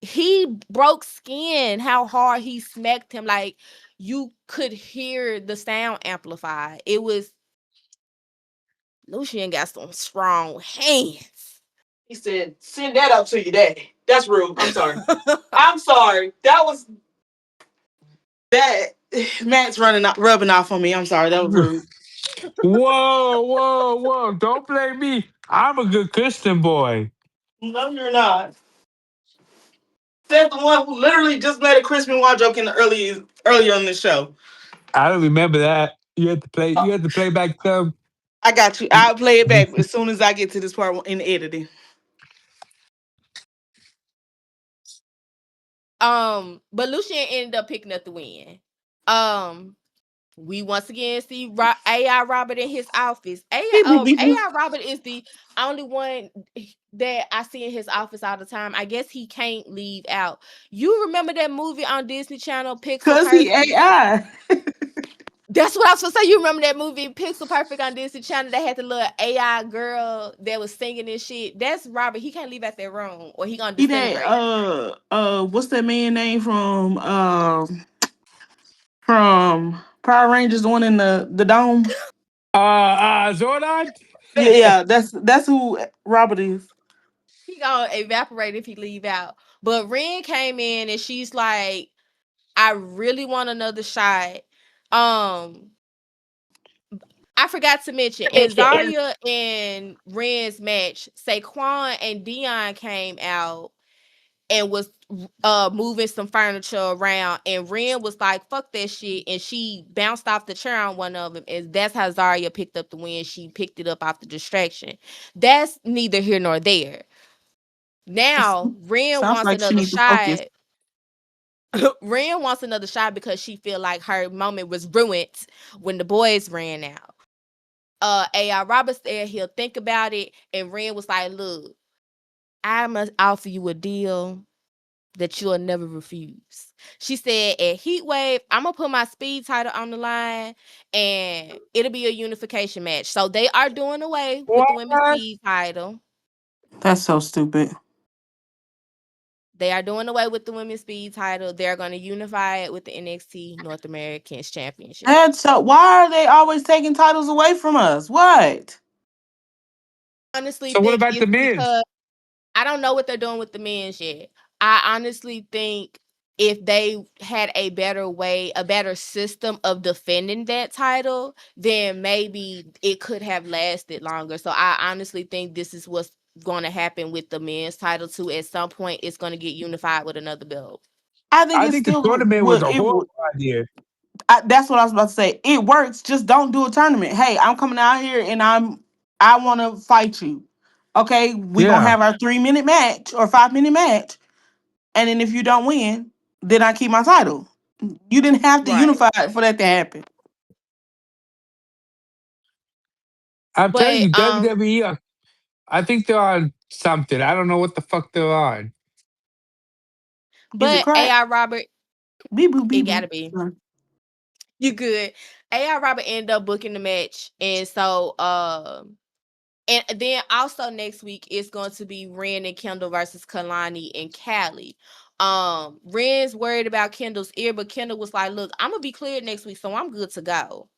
He broke skin. How hard he smacked him! Like you could hear the sound amplified. It was Lucien got some strong hands. He said, send that up to your daddy. That's rude. I'm sorry. I'm sorry. That was that. Matt's rubbing off on me. I'm sorry. That was rude. Whoa, whoa, whoa. Don't blame me. I'm a good Christian boy. No, you're not. Said the one who literally just made a Chris Benoit joke in the earlier in the show. I don't remember that. You had to play back some. I got you. I'll play it back as soon as I get to this part in the editing. But Lucien ended up picking up the win. Um, we once again see AI Robert in his office. Beep, boop, beep, boop. AI Robert is the only one that I see in his office all the time. I guess he can't leave out. You remember that movie on Disney Channel, Pixel Cause he Perfect? AI. That's what I was gonna say. You remember that movie Pixel Perfect on Disney Channel that had the little AI girl that was singing and shit? That's Robert. He can't leave out that room or he gonna He that disintegrate. what's that man name from Power Rangers, the one in the dome? Zordon? Yeah, yeah, that's who Robert is. He gonna evaporate if he leave out. But Ren came in and she's like, I really want another shot. Um, I forgot to mention in Zarya and Ren's match, Saquon and Dion came out and was moving some furniture around, and Ren was like, fuck that shit, and she bounced off the chair on one of them, and that's how Zarya picked up the win. She picked it up off the distraction. That's neither here nor there. Now Ren Sounds wants like she another needs to focus. shot. Ren wants another shot because she feel like her moment was ruined when the boys ran out. AI Robert said he'll think about it, and Ren was like, look, I must offer you a deal that you'll never refuse. She said at Heat Wave, I'm gonna put my speed title on the line and it'll be a unification match. So they are doing away with the women's What? speed title. That's so stupid. They are doing away with the women's speed title. They're going to unify it with the NXT North Americans Championship. That's so. Why are they always taking titles away from us? What? Honestly, So what think about the it's men's? because I don't know what they're doing with the men's yet. I honestly think if they had a better way, a better system of defending that title, then maybe it could have lasted longer. So I honestly think this is what's going to happen with the men's title too. At some point, it's going to get unified with another belt. I think I it think the still tournament was would. a horrible idea. That's what I was about to say. It works. Just don't do a tournament. Hey, I'm coming out here and I want to fight you. Okay, we gonna Yeah. have our 3 minute match or 5 minute match, and then if you don't win, then I keep my title. You didn't have to Right. unify for that to happen. I'm telling But you, WWE, I think they're on something. I don't know what the fuck they're on. Is it crack? AI Robert, Bee boo it bee boo. gotta be. You good. AI Robert ended up booking the match. And so and then also next week it's going to be Ren and Kendall versus Kalani and Callie. Ren's worried about Kendall's ear, but Kendall was like, look, I'm gonna be cleared next week, so I'm good to go.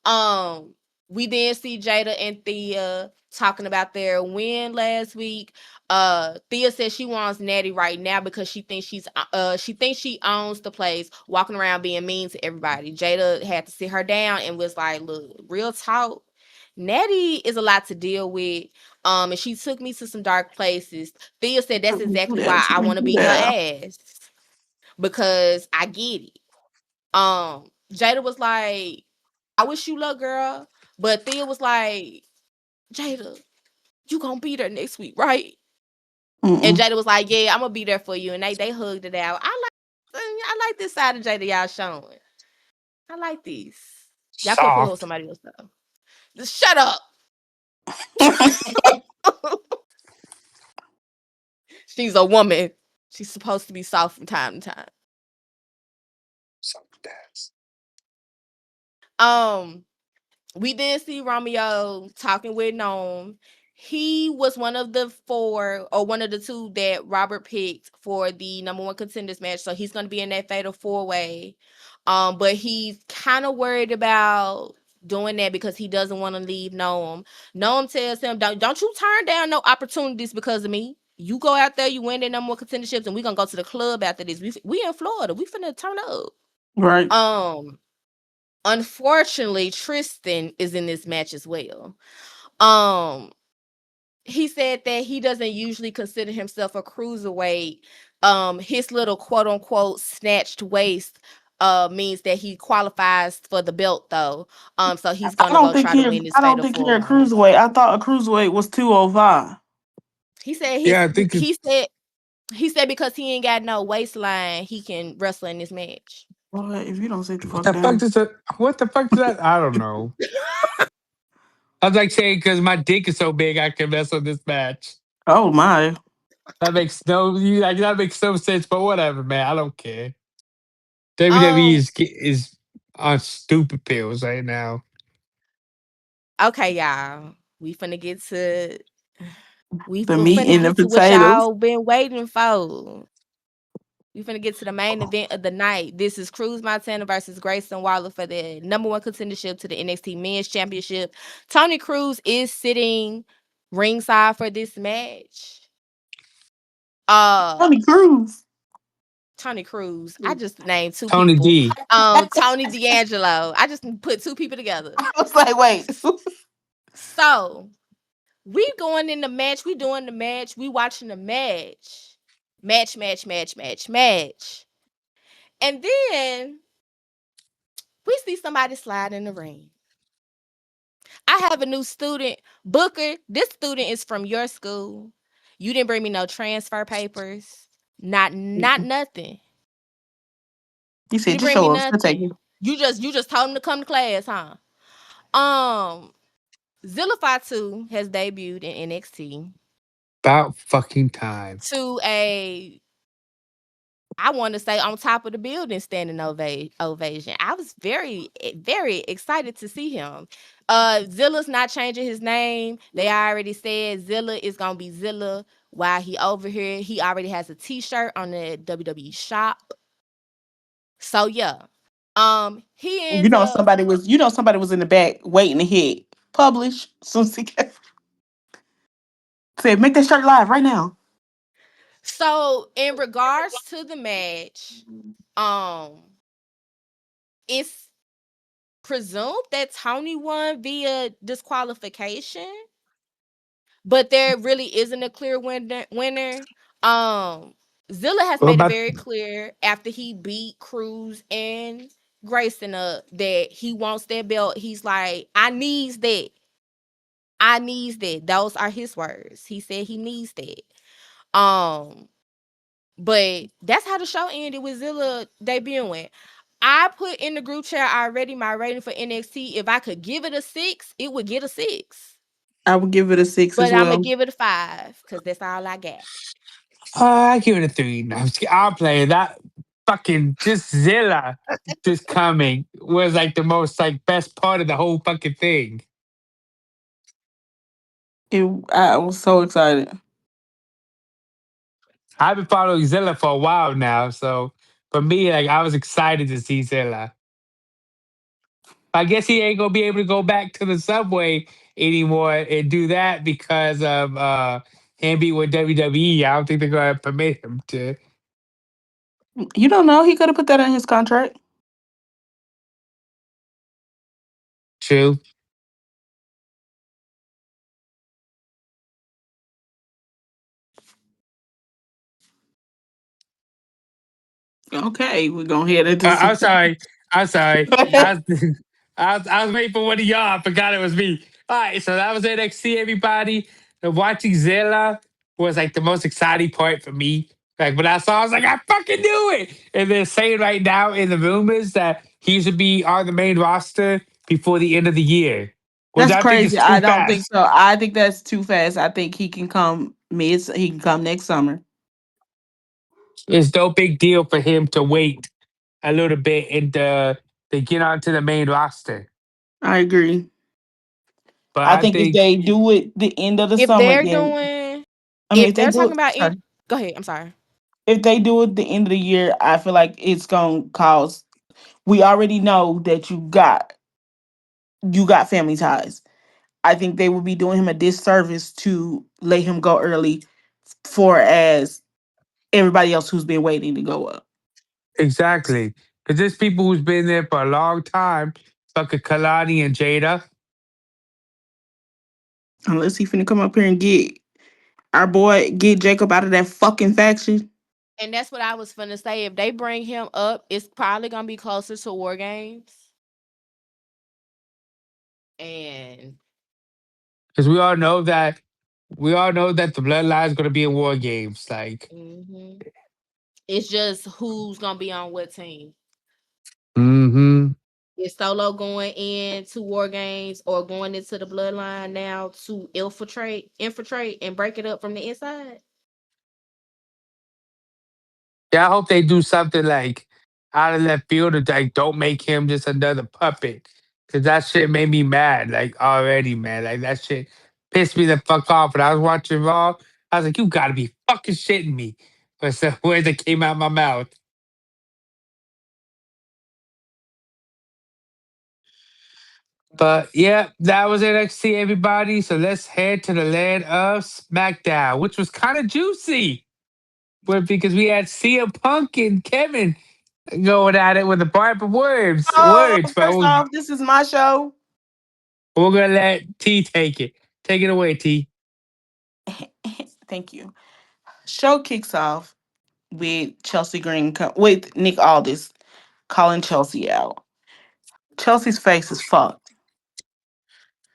Um, we then see Jada and Thea talking about their win last week. Thea says she wants Natty right now because she thinks she owns the place, walking around being mean to everybody. Jada had to sit her down and was like, look, real talk. Natty is a lot to deal with. And she took me to some dark places. Thea said that's Took me through exactly there. why I Took me want to through beat her there. ass. Because I get it. Jada was like, I wish you luck, girl. But Thea was like, Jada, you gonna be there next week, right? And Mm-mm. Jada was like, yeah, I'm gonna be there for you. And they hugged it out. I like this side of Jada y'all showing. I like this. Y'all could pull up with Soft. somebody else though. Just shut up. She's a woman. She's supposed to be soft from time to time. Soft ass. Um, we did see Romeo talking with Gnome. He was one of the four or one of the two that Robert picked for the number one contenders match. So he's gonna be in that fatal four-way. But he's kind of worried about doing that because he doesn't want to leave Gnome. Gnome tells him, don't you turn down no opportunities because of me. You go out there, you win the number one contenderships, and we gonna go to the club after this. We in Florida. We finna turn up. Right. Um, unfortunately, Tristan is in this match as well. Um, he said that he doesn't usually consider himself a cruiserweight. His little quote unquote snatched waist means that he qualifies for the belt though. So he's gonna go try to win this I don't fatal think four you're a way. cruiserweight. I thought a cruiserweight was 205. He said Yeah, I think he said because he ain't got no waistline, he can wrestle in this match. Well, if you don't sit the what fuck the fuck down. does that? What the fuck does that? I don't know. I was like saying because my dick is so big, I can mess on this match. Oh my. That makes like that makes no sense. But whatever, man. I don't care. WWE Um, is on stupid pills right now. okay, y'all. We finna get to The we meat finna and the get to what potatoes. y'all been waiting for. We finna get to the main event of the night. This is Cruz Montana versus Grayson Waller for the number one contendership to the NXT Men's Championship. Tony Cruz is sitting ringside for this match. Uh Tony Cruz. Tony Cruz. I just named two Tony people. D. Tony D'Angelo. I just put two people together. I was like, wait. So we going in the match. We doing the match. We watching the match. Match. And then we see somebody slide in the ring. I have a new student, Booker. This student is from your school. You didn't bring me no transfer papers. Not nothing. He You said, didn't just bring me show up. I'll take nothing. you. You just told him to come to class, huh? Um, Zilla Fatu has debuted in NXT About fucking time. to a, I want to say, on top of the building standing ovation. I was very excited to see him. Zilla's not changing his name. They already said Zilla is gonna be Zilla while he over here. He already has a T-shirt on the WWE shop. So yeah. He ends up. You know somebody was in the back waiting to hit publish. Soon as he said, make that shirt live right now. So in regards to the match, um, it's presumed that Tony won via disqualification, but there really isn't a clear winner. Um, Zilla has What made it about very clear after he beat Cruz and Grayson up that he wants that belt. He's like, I needs that. I needs that. Those are his words. He said he needs that. Um, but that's how the show ended with Zilla debuting. I put in the group chat already my rating for NXT. If I could give it a 6, it would get a 6. I would give it a 6 as But I'ma well. give it a 5 because that's all I got. I give it a 3. No, I'll play that. Fucking just Zilla just coming was like the most like best part of the whole fucking thing. I was so excited. I've been following Zilla for a while now, so for me, like I was excited to see Zilla. I guess he ain't gonna be able to go back to the subway anymore and do that because of him being with WWE. I don't think they're gonna permit him to. You don't know. He could have put that in his contract. True. Okay, we're going to head into some. I'm sorry. I'm sorry. I was waiting for one of y'all. I forgot it was me. All right, so that was NXT, everybody. And watching Zilla was like the most exciting part for me. Like when I saw, I was like, I fucking knew it. And they're saying right now in the rumors that he should be on the main roster before the end of the year, which That's I think is crazy. too I don't think fast. so. I think that's too fast. I think he can come mid. He can come next summer. It's no big deal for him to wait a little bit and to get onto the main roster. I agree. But I I think if think they do it the end of the If summer, they're then doing I mean, if if they they're do talking it, about sorry, go ahead, I'm sorry. if they do it the end of the year, I feel like it's gonna cause. We already know that you got family ties. I think they would be doing him a disservice to let him go early for as everybody else who's been waiting to go up. Exactly. Because there's people who's been there for a long time, fucking Kalani and Jada. Unless he finna come up here and get our boy, get Jacob out of that fucking faction. And that's what I was finna say. If they bring him up, it's probably gonna be closer to War Games. And Because we all know that the bloodline is gonna be in war games. Like, mhm, it's just who's gonna be on what team. mm-hmm. Is Solo going into War Games or going into the Bloodline now to infiltrate, and break it up from the inside? Yeah, I hope they do something like out of left field or like don't make him just another puppet. Cause that shit made me mad, like already, man. Like that shit pissed me the fuck off. When I was watching Raw, I was like, you gotta be fucking shitting me. But some words that came out my mouth. But yeah, that was NXT, everybody. So let's head to the land of SmackDown, which was kind of juicy. Because we had CM Punk and Kevin going at it with the Barbara words. Oh, Words, but first off, this is my show. we're gonna let T take it. Take it away, T. Thank you. Show kicks off with Chelsea Green with Nick Aldis calling Chelsea out. Chelsea's face is fucked.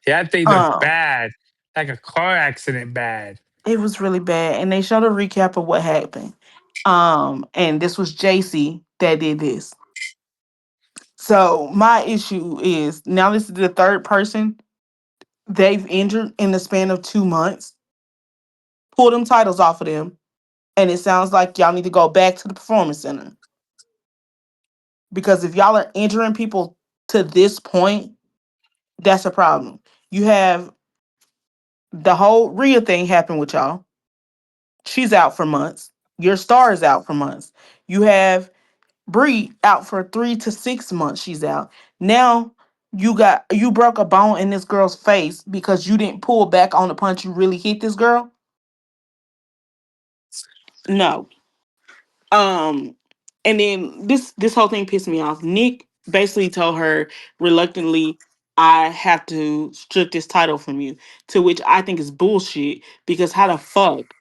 Yeah, that thing looked Um, bad, like a car accident. Bad. it was really bad, and they showed a recap of what happened. And this was JC that did this. So my issue is now this is the third person they've injured in the span of 2 months. Pull them titles off of them, and it sounds like y'all need to go back to the performance center because if y'all are injuring people to this point, that's a problem. You have the whole Rhea thing happen with y'all. She's out for months. Your star is out for months. You have Bree out for 3 to 6 months. She's out. Now you broke a bone in this girl's face because you didn't pull back on the punch you really hit this girl. No. Um, and then this whole thing pissed me off. Nick basically told her reluctantly, I have to strip this title from you. To which I think is bullshit because how the fuck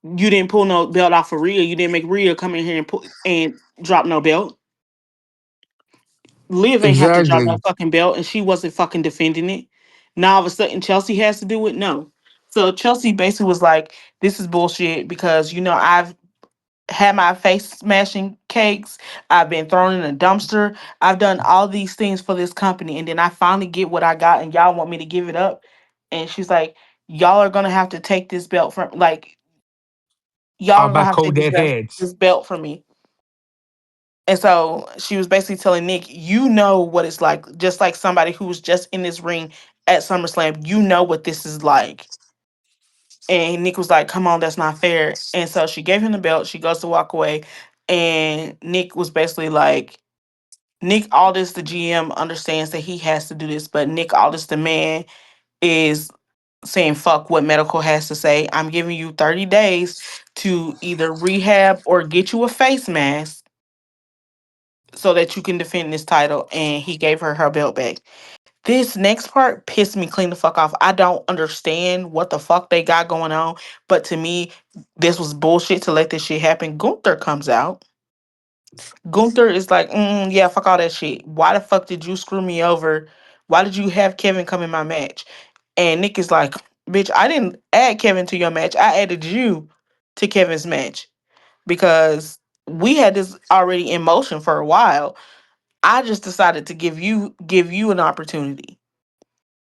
you didn't pull no belt off of Rhea? You didn't make Rhea come in here and pull and drop no belt. Liv ain't have to drop no Exactly. fucking belt, and she wasn't fucking defending it. Now all of a sudden Chelsea has to do it. No. So Chelsea basically was like, "This is bullshit because I've had my face smashing cakes. I've been thrown in a dumpster. I've done all these things for this company, and then I finally get what I got, and y'all want me to give it up." And she's like, "Y'all are gonna have to take this belt from y'all All are gonna about have to take cold dead heads. this belt from me." And so she was basically telling Nick, "You know what it's like, just like somebody who's just in this ring at SummerSlam. You know what this is like." And Nick was like, "Come on, that's not fair." And so she gave him the belt. She goes to walk away. And Nick was basically like, Nick Aldis, the GM, understands that he has to do this, but Nick Aldis, the man, is saying, fuck what medical has to say. I'm giving you 30 days to either rehab or get you a face mask so that you can defend this title. And he gave her belt back. This next part pissed me clean the fuck off. I don't understand what the fuck they got going on, but to me, this was bullshit to let this shit happen. Gunther comes out. Gunther is like, yeah, fuck all that shit. Why the fuck did you screw me over? Why did you have Kevin come in my match? And Nick is like, bitch, I didn't add Kevin to your match. I added you to Kevin's match because we had this already in motion for a while. I just decided to give you an opportunity.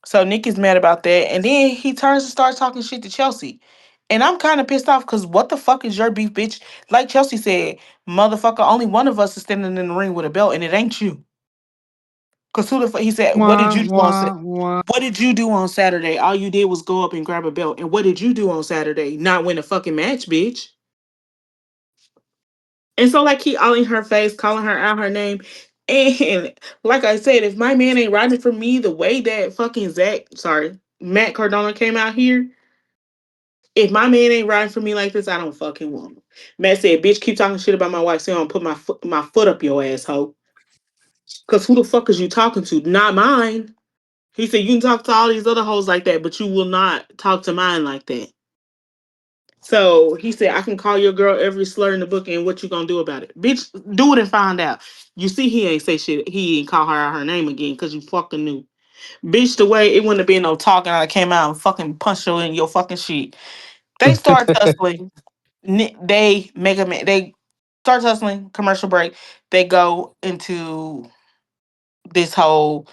So Nick is mad about that. And then he turns and starts talking shit to Chelsea. And I'm kind of pissed off because what the fuck is your beef, bitch? Like Chelsea said, motherfucker, only one of us is standing in the ring with a belt, and it ain't you. Because who the fuck? He said, what did Wah, you do on wah, wah. what did you do on Saturday? All you did was go up and grab a belt. And what did you do on Saturday? Not win a fucking match, bitch. And so like he all in her face, calling her out her name. And like I said, if my man ain't riding for me the way that fucking Matt Cardona came out here, If my man ain't riding for me like this, I don't fucking want him. Matt said, bitch, keep talking shit about my wife so I don't put my foot up your asshole. Cause who the fuck is you talking to? Not mine. He said, you can talk to all these other hoes like that, but you will not talk to mine like that. So he said, I can call your girl every slur in the book, and what you gonna do about it? Bitch, do it and find out. You see, he ain't say shit. He ain't call her out her name again because you fucking knew. Bitch, the way it wouldn't have been no talking, I came out and fucking punched her in your fucking shit. They start tussling. They make a they start tussling, commercial break. They go into this whole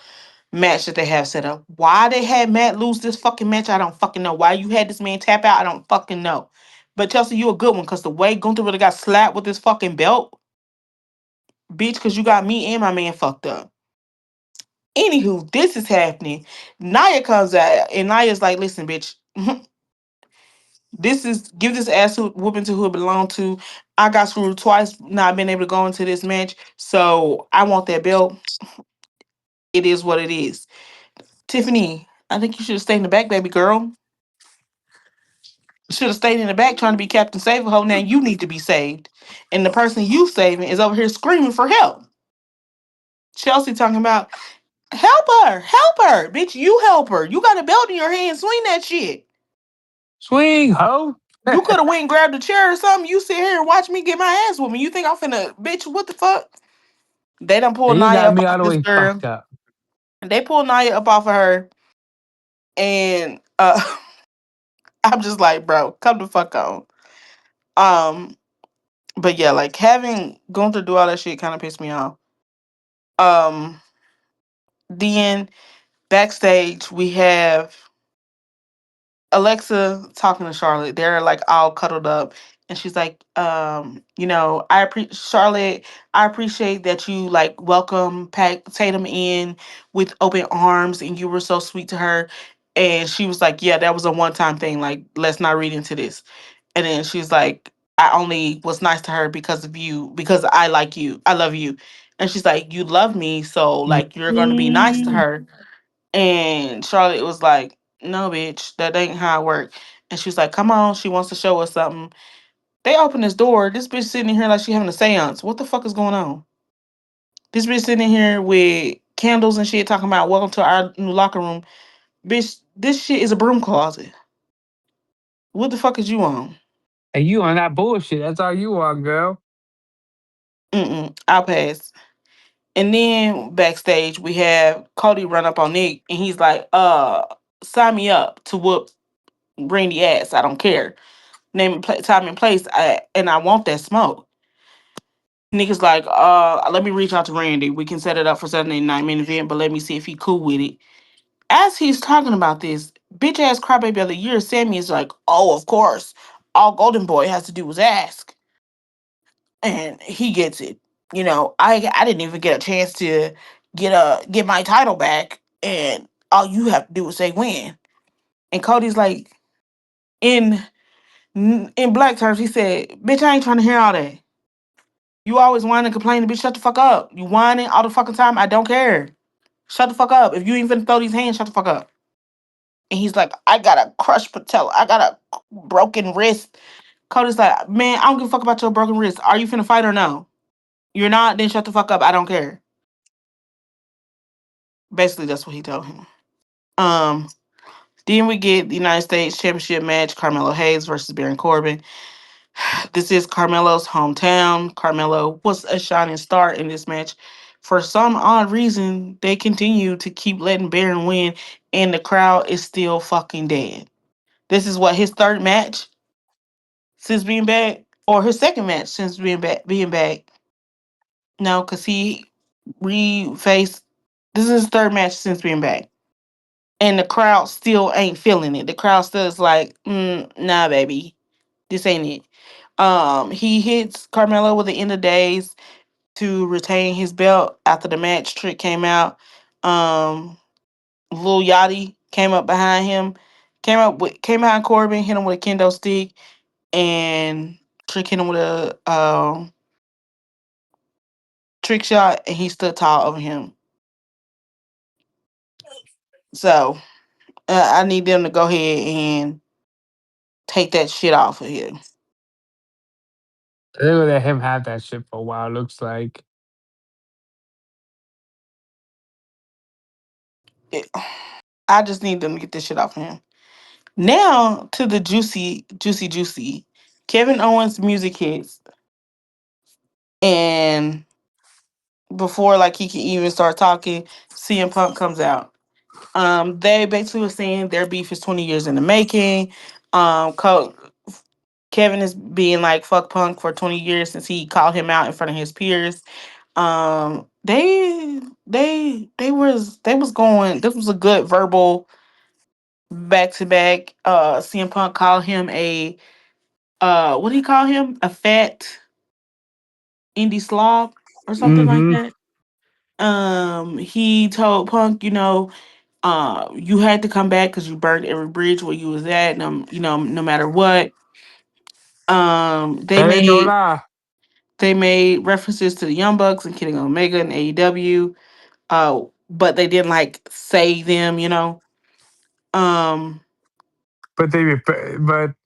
match that they have set up. Why they had Matt lose this fucking match, I don't fucking know. Why you had this man tap out, I don't fucking know. But Chelsea, you a good one because the way Gunther really got slapped with this fucking belt, bitch, because you got me and my man fucked up. Anywho, this is happening. Nia comes out and Nia's like, listen, bitch, this is give this ass whooping to who it belong to. I got screwed twice, not being able to go into this match. So I want that belt. It is what it is. Tiffany, I think you should have stayed in the back, baby girl. Should have stayed in the back trying to be Captain Save a Ho. Now you need to be saved. And the person you saving is over here screaming for help. Chelsea talking about help her. Bitch, you help her. You got a belt in your hand, swing that shit. Swing, ho. You could have went and grabbed a chair or something. You sit here and watch me get my ass with me. You think I'm finna, bitch, what the fuck? They done pulled And you Nia got up me off all the this way girl. fucked up. They pulled Nia up off of her. And I'm just like, bro, come the fuck on. Um, but yeah, like having Gunther do all that shit kind of pissed me off. Um, then backstage we have Alexa talking to Charlotte. They're like all cuddled up. And she's like, I appreciate Charlotte, I appreciate that you like welcome Pat Tatum in with open arms and you were so sweet to her. And she was like, yeah, that was a one-time thing. Like, let's not read into this. And then she's like, I only was nice to her because of you, because I like you. I love you. And she's like, you love me, so like you're gonna be nice to Mm. her. And Charlotte was like, no, bitch, that ain't how it work. And she was like, come on, she wants to show us something. They open this door. This bitch sitting in here like she having a seance. What the fuck is going on? This bitch sitting in here with candles and shit talking about welcome to our new locker room. Bitch, this shit is a broom closet. What the fuck is you on? And you on that bullshit. That's all you on, girl. Mm-mm, I'll pass. And then backstage we have Cody run up on Nick and he's like, sign me up to whoop Randy ass. I don't care. Name and time and place. And I want that smoke. Niggas like, let me reach out to Randy. We can set it up for Saturday night main event, but let me see if he cool with it. As he's talking about this, bitch ass crybaby of the year, Sammy is like, oh, of course. All Golden Boy has to do is ask. And he gets it. I didn't even get a chance to get my title back, and all you have to do is say when. And Cody's like, in in black terms, he said, "Bitch, I ain't trying to hear all that. You always whining and complaining, bitch. Shut the fuck up. You whining all the fucking time. I don't care. Shut the fuck up. If you ain't finna throw these hands, shut the fuck up." And he's like, "I got a crushed patella. I got a broken wrist." Cody's like, "Man, I don't give a fuck about your broken wrist. Are you finna fight or no? You're not. Then shut the fuck up. I don't care." Basically, that's what he told him. Um, then we get the United States Championship match: Carmelo Hayes versus Baron Corbin. This is Carmelo's hometown. Carmelo was a shining star in this match. For some odd reason, they continue to keep letting Baron win, and the crowd is still fucking dead. This is what his third match since being back, or his second match since being back. Being back, no, because he refaced. This is his third match since being back, and the crowd still ain't feeling it. The crowd still is like, nah, baby, this ain't it. He hits Carmelo with the end of days to retain his belt after the match. Trick came out. Um, Lil Yachty came up behind him, came behind Corbin, hit him with a kendo stick, and Trick hit him with a trick shot, and he stood tall over him. So I need them to go ahead and take that shit off of here. They're gonna let him have that shit for a while. Looks like. It- I just need them to get this shit off of him. Now to the juicy. Kevin Owens music hits, and before like he can even start talking, CM Punk comes out. They basically were saying their beef is 20 years in the making. Co- Kevin is being like fuck Punk for 20 years since he called him out in front of his peers. They was going. This was a good verbal back to back. CM Punk called him a what do you call him? A fat indie slob or something like Mm-hmm. that. He told Punk, you had to come back because you burned every bridge where you was at. No matter what. They That ain't no made lie. references to the Young Bucks and Kenny Omega and AEW. But they didn't like say them. Um, But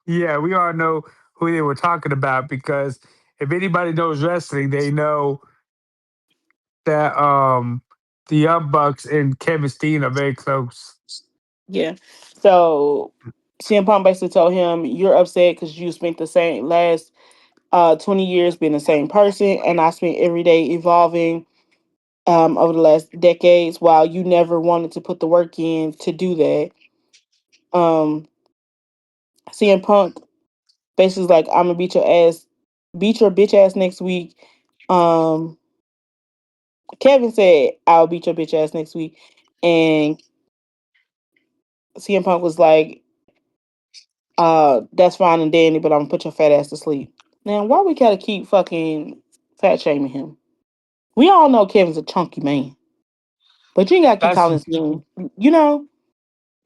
yeah, we all know who they were talking about because if anybody knows wrestling, they know that the Young Bucks and Kevin Steen are very close. yeah. So CM Punk basically told him, "You're upset because you spent the same last 20 years being the same person, and I spent every day evolving over the last decades while you never wanted to put the work in to do that." Um, CM Punk basically is like, "I'm gonna beat your bitch ass next week." Um, Kevin said, "I'll beat your bitch ass next week," and CM Punk was like, that's fine and dandy, but I'm gonna put your fat ass to sleep." Now, why we gotta keep fucking fat shaming him? We all know Kevin's a chunky man, but you ain't gotta keep That's calling his name. You know,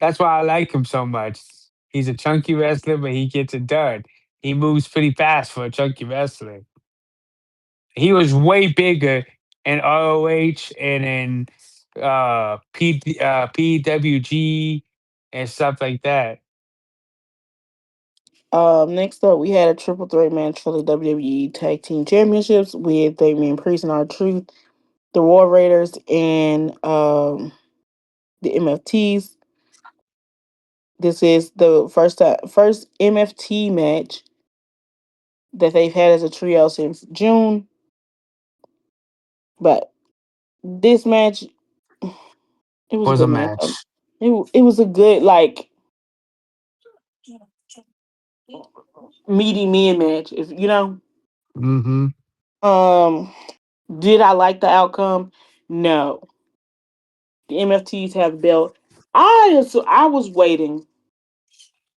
that's why I like him so much. He's a chunky wrestler, but he gets it done. He moves pretty fast for a chunky wrestler. He was way bigger in ROH and in PWG and stuff like that. next up we had a triple threat match for the WWE Tag Team Championships with Damian Priest and R-Truth, the War Raiders, and the MFTs. This is the first MFT match that they've had as a trio since June. But this match, it was a Was a good match. match. It was a good like meaty men match. If you know, Mm-hmm. um, did I like the outcome? No. The MFTs have the belt. I was waiting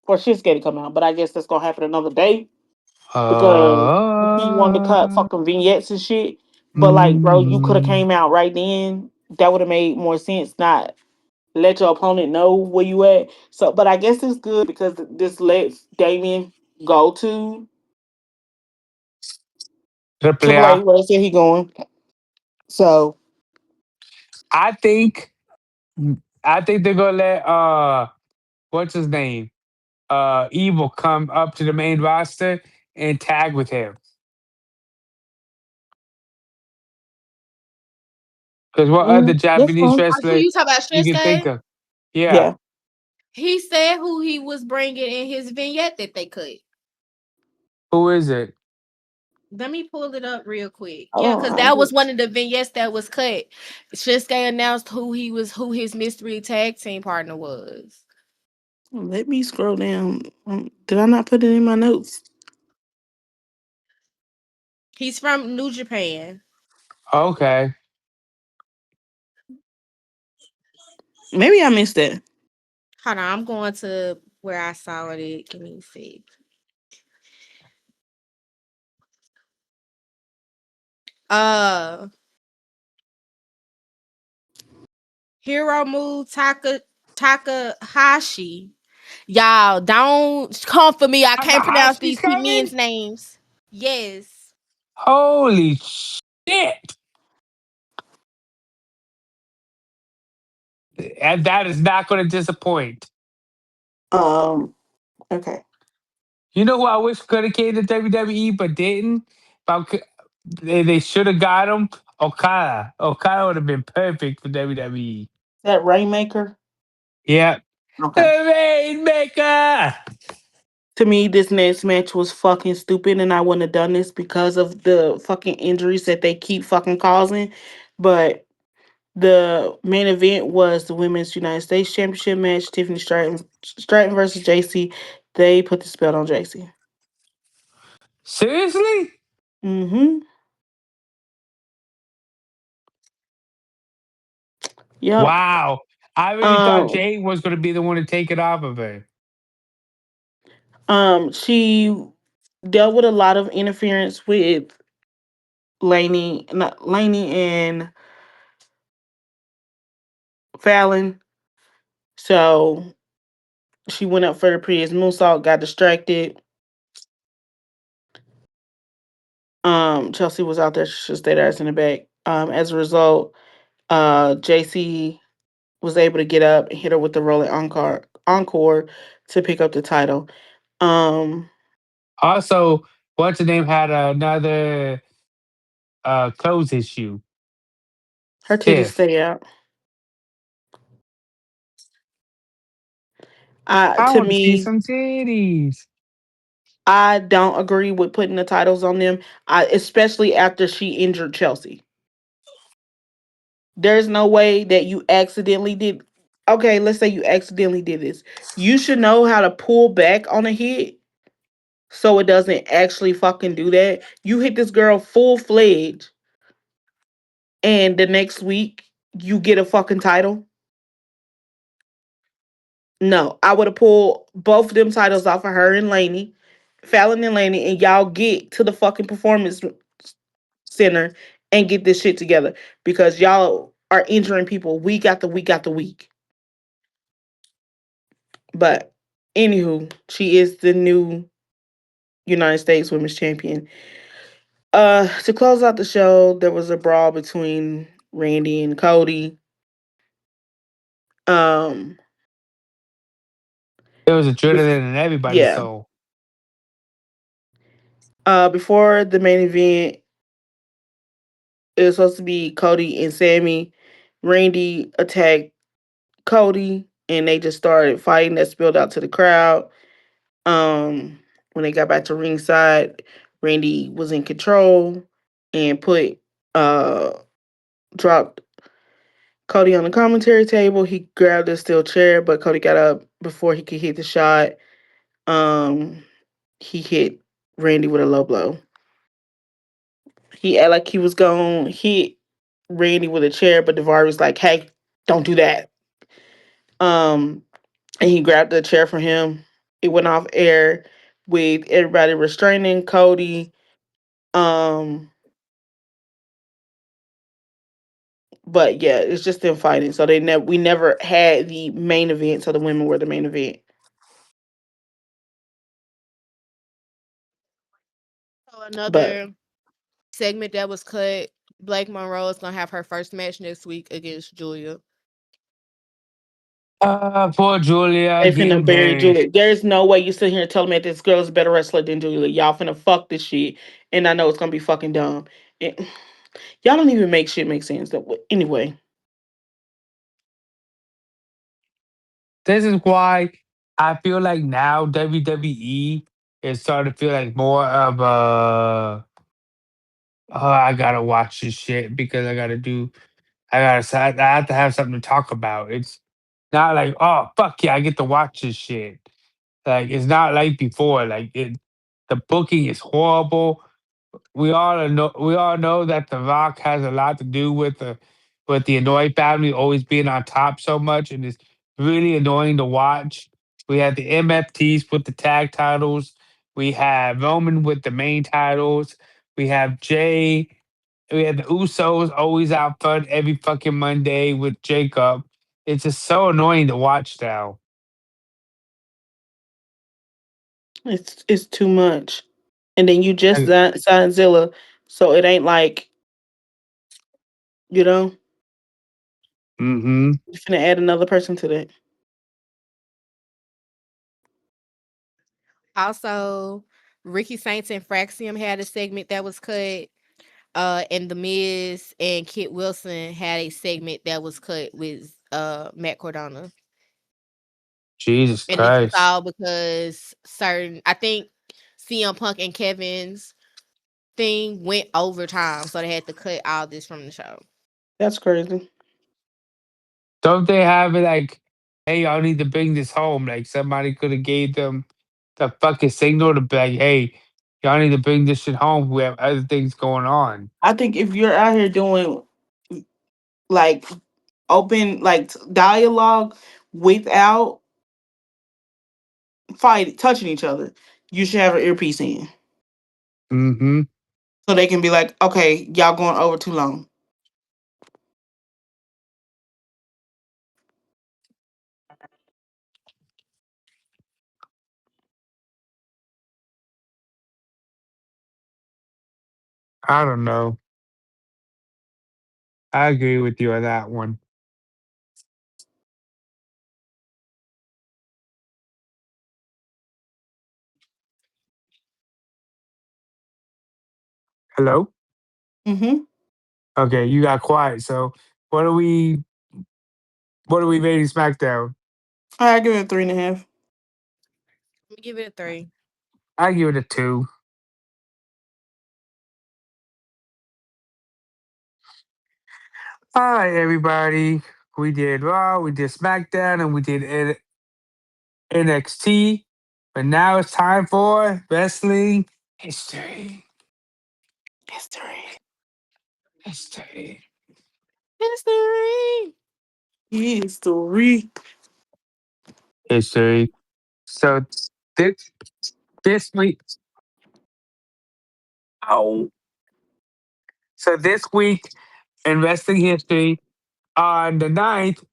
for Shinsuke to come out, but I guess that's gonna happen another day because he wanted to cut Uh, fucking vignettes and shit. But like, bro, you could have mm, came out right then. That would have made more sense. Not let your opponent know where you at. So, but I guess it's good because this lets Damien go to Triple Triple A A. where they said he going. So, I think I think they're gonna let what's his name? Evil come up to the main roster and tag with him. Because what other that's Japanese fine. Who wrestler you talk about, you can think Shinsuke? of? Yeah. Yeah. He said who he was bringing in his vignette that they cut. Who is it? Let me pull it up real quick. Yeah, Oh, because I that was just one of the vignettes that was cut. Shinsuke announced who his mystery tag team partner was. let me scroll down. Did I not put it in my notes? He's from New Japan. Okay. Maybe I missed that. Hold on, I'm going to where I saw it. Give me a sec. Uh, Hiromu Takahashi. Y'all don't come for me. I can't pronounce Takahashi's these men's coming? names. Yes. Holy shit. And that is not going to disappoint. Um. Okay. You know who I wish could have came to WWE but didn't? But they should have got him. Okada. Okada would have been perfect for WWE. That Rainmaker. Yeah. The Okay. Rainmaker. To me, this next match was fucking stupid, and I wouldn't have done this because of the fucking injuries that they keep fucking causing. But the main event was the Women's United States Championship match. Tiffany Stratton versus JC. They put the spell on JC. Seriously? Mm-hmm. Yep. Wow. I really thought Um. Jade was going to be the one to take it off of her. She dealt with a lot of interference with Laney and Fallon. So she went up for the previous moonsault, got distracted. Chelsea was out there. She should stay there in the back. As a result, JC was able to get up and hit her with the rolling encore to pick up the title. Um, Also, what's the name had another clothes issue. her titties Tiff. stay out. I To want to see me, some titties. I don't agree with putting the titles on them. Especially after she injured Chelsea. There's no way that you accidentally did. Okay, let's say you accidentally did this. You should know how to pull back on a hit so it doesn't actually fucking do that. You hit this girl full fledged, and the next week you get a fucking title. No, I would have pulled both of them titles off of her and Laney, Fallon and Laney, and y'all get to the fucking performance center and get this shit together because y'all are injuring people week after week after week. But anywho, she is the new United States Women's Champion. To close out the show, there was a brawl between Randy and Cody. Um, It was bef- adrenaline in everybody's yeah. soul. Before the main event, it was supposed to be Cody and Sammy. Randy attacked Cody, and they just started fighting. That spilled out to the crowd. Um, when they got back to ringside, Randy was in control and put uh dropped Cody on the commentary table. He grabbed a steel chair, but Cody got up before he could hit the shot. Um, he hit Randy with a low blow. He acted like he was going to hit Randy with a chair, but Daivari was like, "Hey, don't do that." Um, and he grabbed the chair from him. It went off air with everybody restraining Cody. Um, but yeah, it's just them fighting. So we never had the main event. So the women were the main event. So But another segment that was cut. Blake Monroe is gonna have her first match next week against Julia. Poor Julia they finna getting bury buried. Julia. There's no way you sit here and tell me that this girl is a better wrestler than Julia. Y'all finna fuck this shit, and I know it's gonna be fucking dumb. And, y'all don't even make shit make sense. Anyway, This is why I feel like now WWE is starting to feel like more of a oh, I gotta watch this shit because I have to have something to talk about. It's not like, oh fuck yeah, I get to watch this shit. Like it's not like before. The booking is horrible. We all know that The Rock has a lot to do with the Annoy family always being on top so much, and it's really annoying to watch. We have the MFTs with the tag titles. We have Roman with the main titles. We have Jay. We have the Usos always out front every fucking Monday with Jacob. It's just so annoying to watch now. it's too much. And then you just Like, signed Zilla, so it ain't like you know mm-hmm. you finna add another person to that. Also, Ricky Saints and Fraxium had a segment that was cut. And The Miz and Kit Wilson had a segment that was cut with Matt Cardona. Jesus And this is Christ. all because I think CM Punk and Kevin's thing went overtime, so they had to cut all this from the show. That's crazy. Don't they have it like, hey, y'all need to bring this home? Like somebody could have gave them the fucking signal to be like, hey, y'all need to bring this shit home. We have other things going on. I think if you're out here doing like open like dialogue without touching each other, you should have an earpiece in Mm-hmm. so they can be like, okay, y'all going over too long. I don't know. I agree with you on that one. Hello? Mm-hmm. Okay, you got quiet. So what are we what are we rating SmackDown? I give it a 3.5. Let me give it a 3. I give it a two. All right, everybody. We did Raw, we did SmackDown, and we did NXT. But now it's time for wrestling history. History. History. History. History. History. So this this week, oh, so this week in wrestling history, on the 9th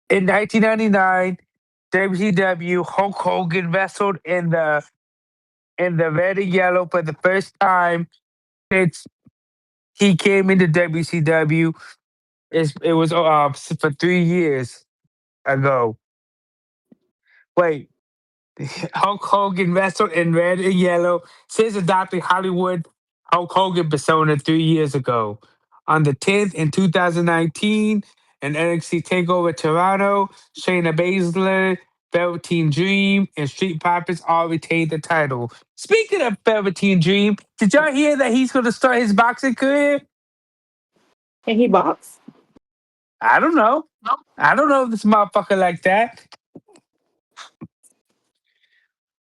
in 1999, WCW Hulk Hogan wrestled in the red and yellow for the first time since he came into WCW. It was for 3 years ago. Wait, Hulk Hogan wrestled in red and yellow since adopting Hollywood Hulk Hogan persona 3 years ago. On the 10th in 2019, in NXT TakeOver Toronto, Shayna Baszler, Velveteen Dream, and Street Profits all retained the title. Speaking of Velveteen Dream, did y'all hear that he's going to start his boxing career? And he box. I don't know. I don't know this motherfucker like that.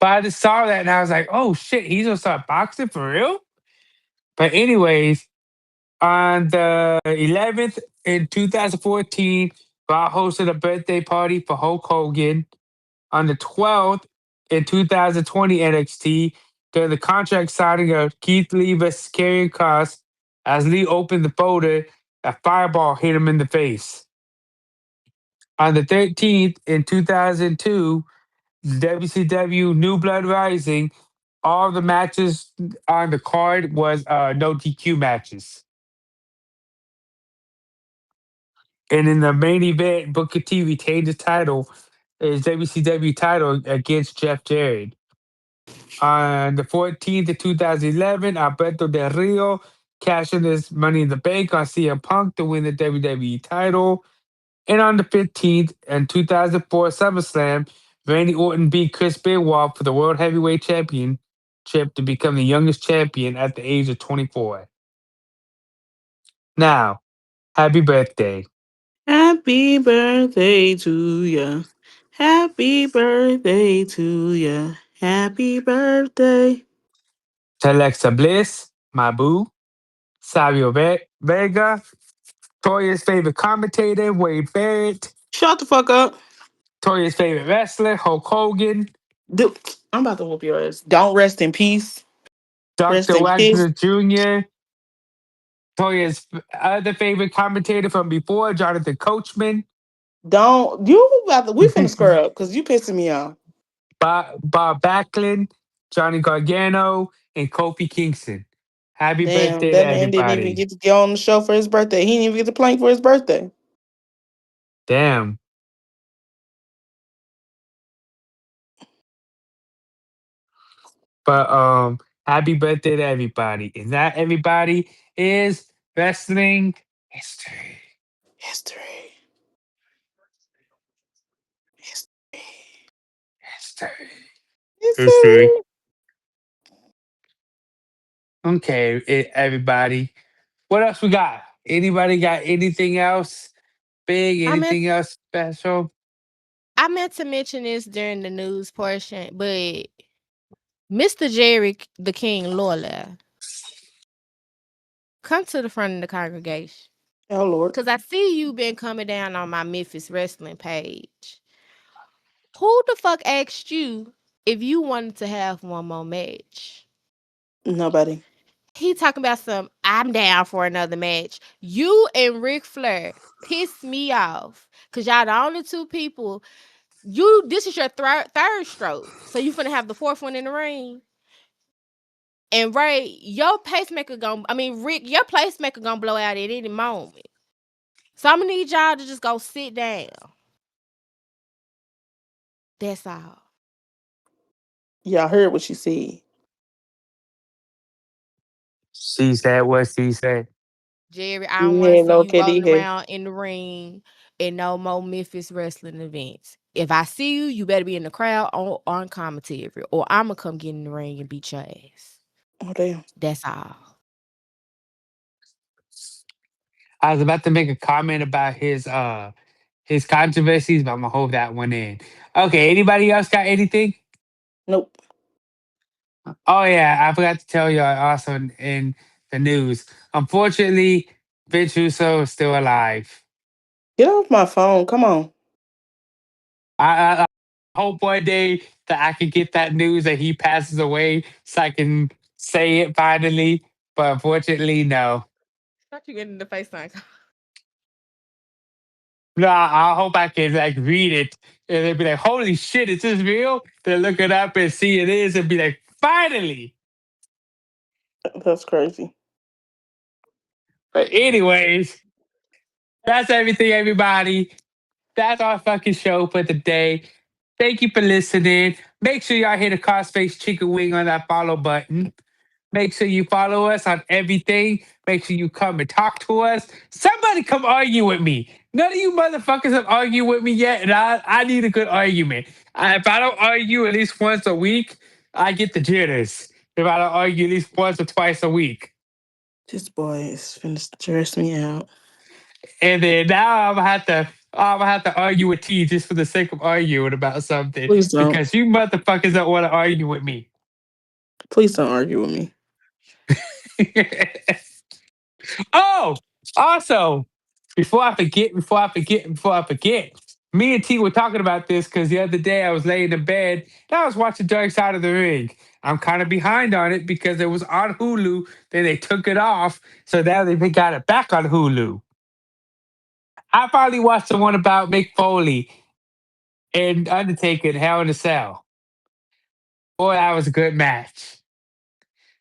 But I just saw that and I was like, oh shit, he's gonna start boxing for real? But anyways, on the 11th in 2014, Raw hosted a birthday party for Hulk Hogan. On the 12th in 2020 NXT, during the contract signing of Keith Lee versus Karrion Kross, as Lee opened the folder, a fireball hit him in the face. On the 13th in 2002, WCW New Blood Rising, all the matches on the card was no DQ matches. And in the main event, Booker T retained his title, his WCW title against Jeff Jarrett. On the 14th of 2011, Alberto Del Rio cashed in his Money in the Bank on CM Punk to win the WWE title. And on the 15th in 2004 SummerSlam, Randy Orton beat Chris Benoit for the World Heavyweight Championship to become the youngest champion at the age of 24. Now, happy birthday Happy birthday to ya. Happy birthday to ya. Happy birthday. to Alexa Bliss, my boo, Savio Vega, Toya's favorite commentator, Wade Barrett, Shut the fuck up. Toya's favorite wrestler, Hulk Hogan, Dude, I'm about to whoop your ass. Don't rest in peace. Rest Dr. in Wagner peace. Jr., Toya's other favorite commentator from before, Jonathan Coachman, Don't we finna square up because you pissing me off. Bob Backlund, Johnny Gargano, and Kofi Kingston. Happy Damn, birthday to that man didn't even everybody. get to get on the show for his birthday. He didn't even get to plank for his birthday. Damn. But happy birthday to everybody. And that everybody is wrestling history. History. History. History. History. History. Okay, everybody. What else we got? Anybody got anything else big? I meant Anything else special? I meant to mention this during the news portion, but Mr. Jerry the King Lawler, come to the front of the congregation. Oh Lord. Cause I see you been coming down on my Memphis wrestling page. Who the fuck asked you if you wanted to have one more match? Nobody. He talking about some, I'm down for another match. You and Ric Flair pissed me off. Cause y'all the only two people. This is your third stroke. So you finna have the fourth one in the ring. And Ray, your pacemaker Rick, your pacemaker gonna blow out at any moment. So I'm gonna need y'all to just go sit down. That's all. Yeah, I heard what you said. She said what she said. Jerry, I don't want to Yeah, see no you kitty rolling here. around in the ring in no more Memphis wrestling events. If I see you, you better be in the crowd on commentary, or I'm gonna come get in the ring and beat your ass. Oh damn. That's all. I was about to make a comment about his controversies, but I'm gonna hold that one in. Okay, anybody else got anything? Nope. Oh yeah, I forgot to tell you also in the news. Unfortunately, Vince Russo is still alive. Get off my phone. Come on. I hope one day that I can get that news that he passes away so I can say it finally. But unfortunately, no. Thought you getting the FaceTime. No, I hope I can like read it and they'll be like, "Holy shit, is this real?" They look it up and see it is and be like, "Finally!" That's crazy. But anyways, that's everything, everybody. That's our fucking show for today. Thank you for listening. Make sure y'all hit the Crossface Chicken Wing on that follow button. Make sure you follow us on everything. Make sure you come and talk to us. Somebody come argue with me. None of you motherfuckers have argued with me yet, and I need a good argument. If I don't argue at least once a week, I get the jitters. If I don't argue at least once or twice a week. This boy is finna stress me out. And then now I'm gonna have to argue with T just for the sake of arguing about something Please don't. because you motherfuckers don't want to argue with me. Please don't argue with me. Oh, also, before I forget, me and T were talking about this because the other day I was laying in bed and I was watching Dark Side of the Ring. I'm kind of behind on it because it was on Hulu, then they took it off, so now they got it back on Hulu. I finally watched the one about Mick Foley and Undertaker in Hell in a Cell. Boy, that was a good match.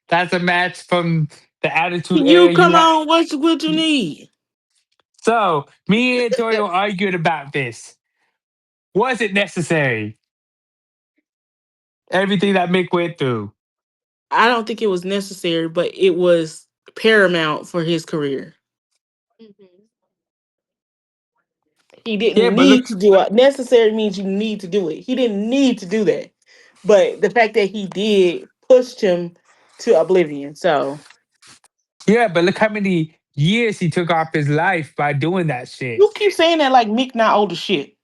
That's a match from the Attitude You Era. come on. What you need? So me and Tori were arguing about this. Was it necessary? Everything that Mick went through. I don't think it was necessary, but it was paramount for his career. Mhm. He Yeah, didn't but need look, to do it. Necessary means you need to do it. He didn't need to do that. But the fact that he did pushed him to oblivion. So yeah, but look how many years he took off his life by doing that shit. you keep saying that like Mick not old as shit.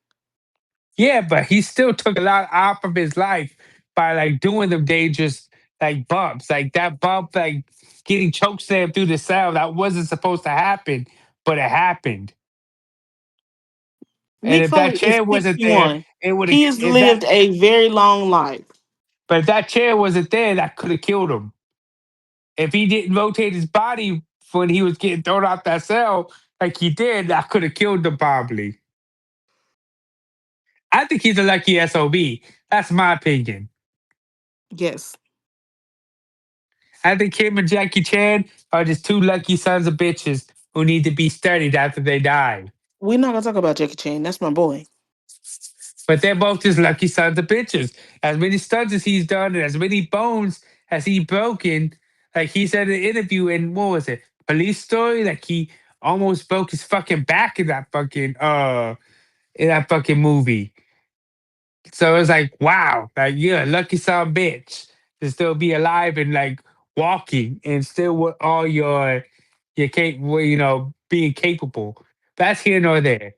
Yeah, but he still took a lot off of his life by like doing them dangerous like bumps, like that bump, like getting choke slammed through the cell. That wasn't supposed to happen, but it happened. And Mick if that Foley is chair wasn't there, 61. it would have. He has If that, lived a very long life. but if that chair wasn't there, that could have killed him. If he didn't rotate his body when he was getting thrown out that cell like he did, that could have killed him probably. I think he's a lucky SOB. That's my opinion. Yes. I think him and Jackie Chan are just two lucky sons of bitches who need to be studied after they die. We're not gonna talk about Jackie Chan. That's my boy. But they're both just lucky sons of bitches. As many stunts as he's done and as many bones has he broken? Like he said in an interview in what was it? Police Story. Like he almost broke his fucking back in that fucking movie. So it's like, wow, like you're a lucky son of a bitch to still be alive and like walking and still with all your capable, being capable. That's here nor there.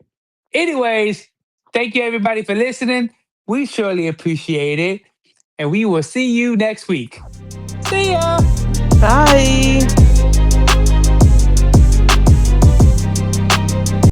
Anyways, thank you everybody for listening. We surely appreciate it. And we will see you next week. See ya. Bye.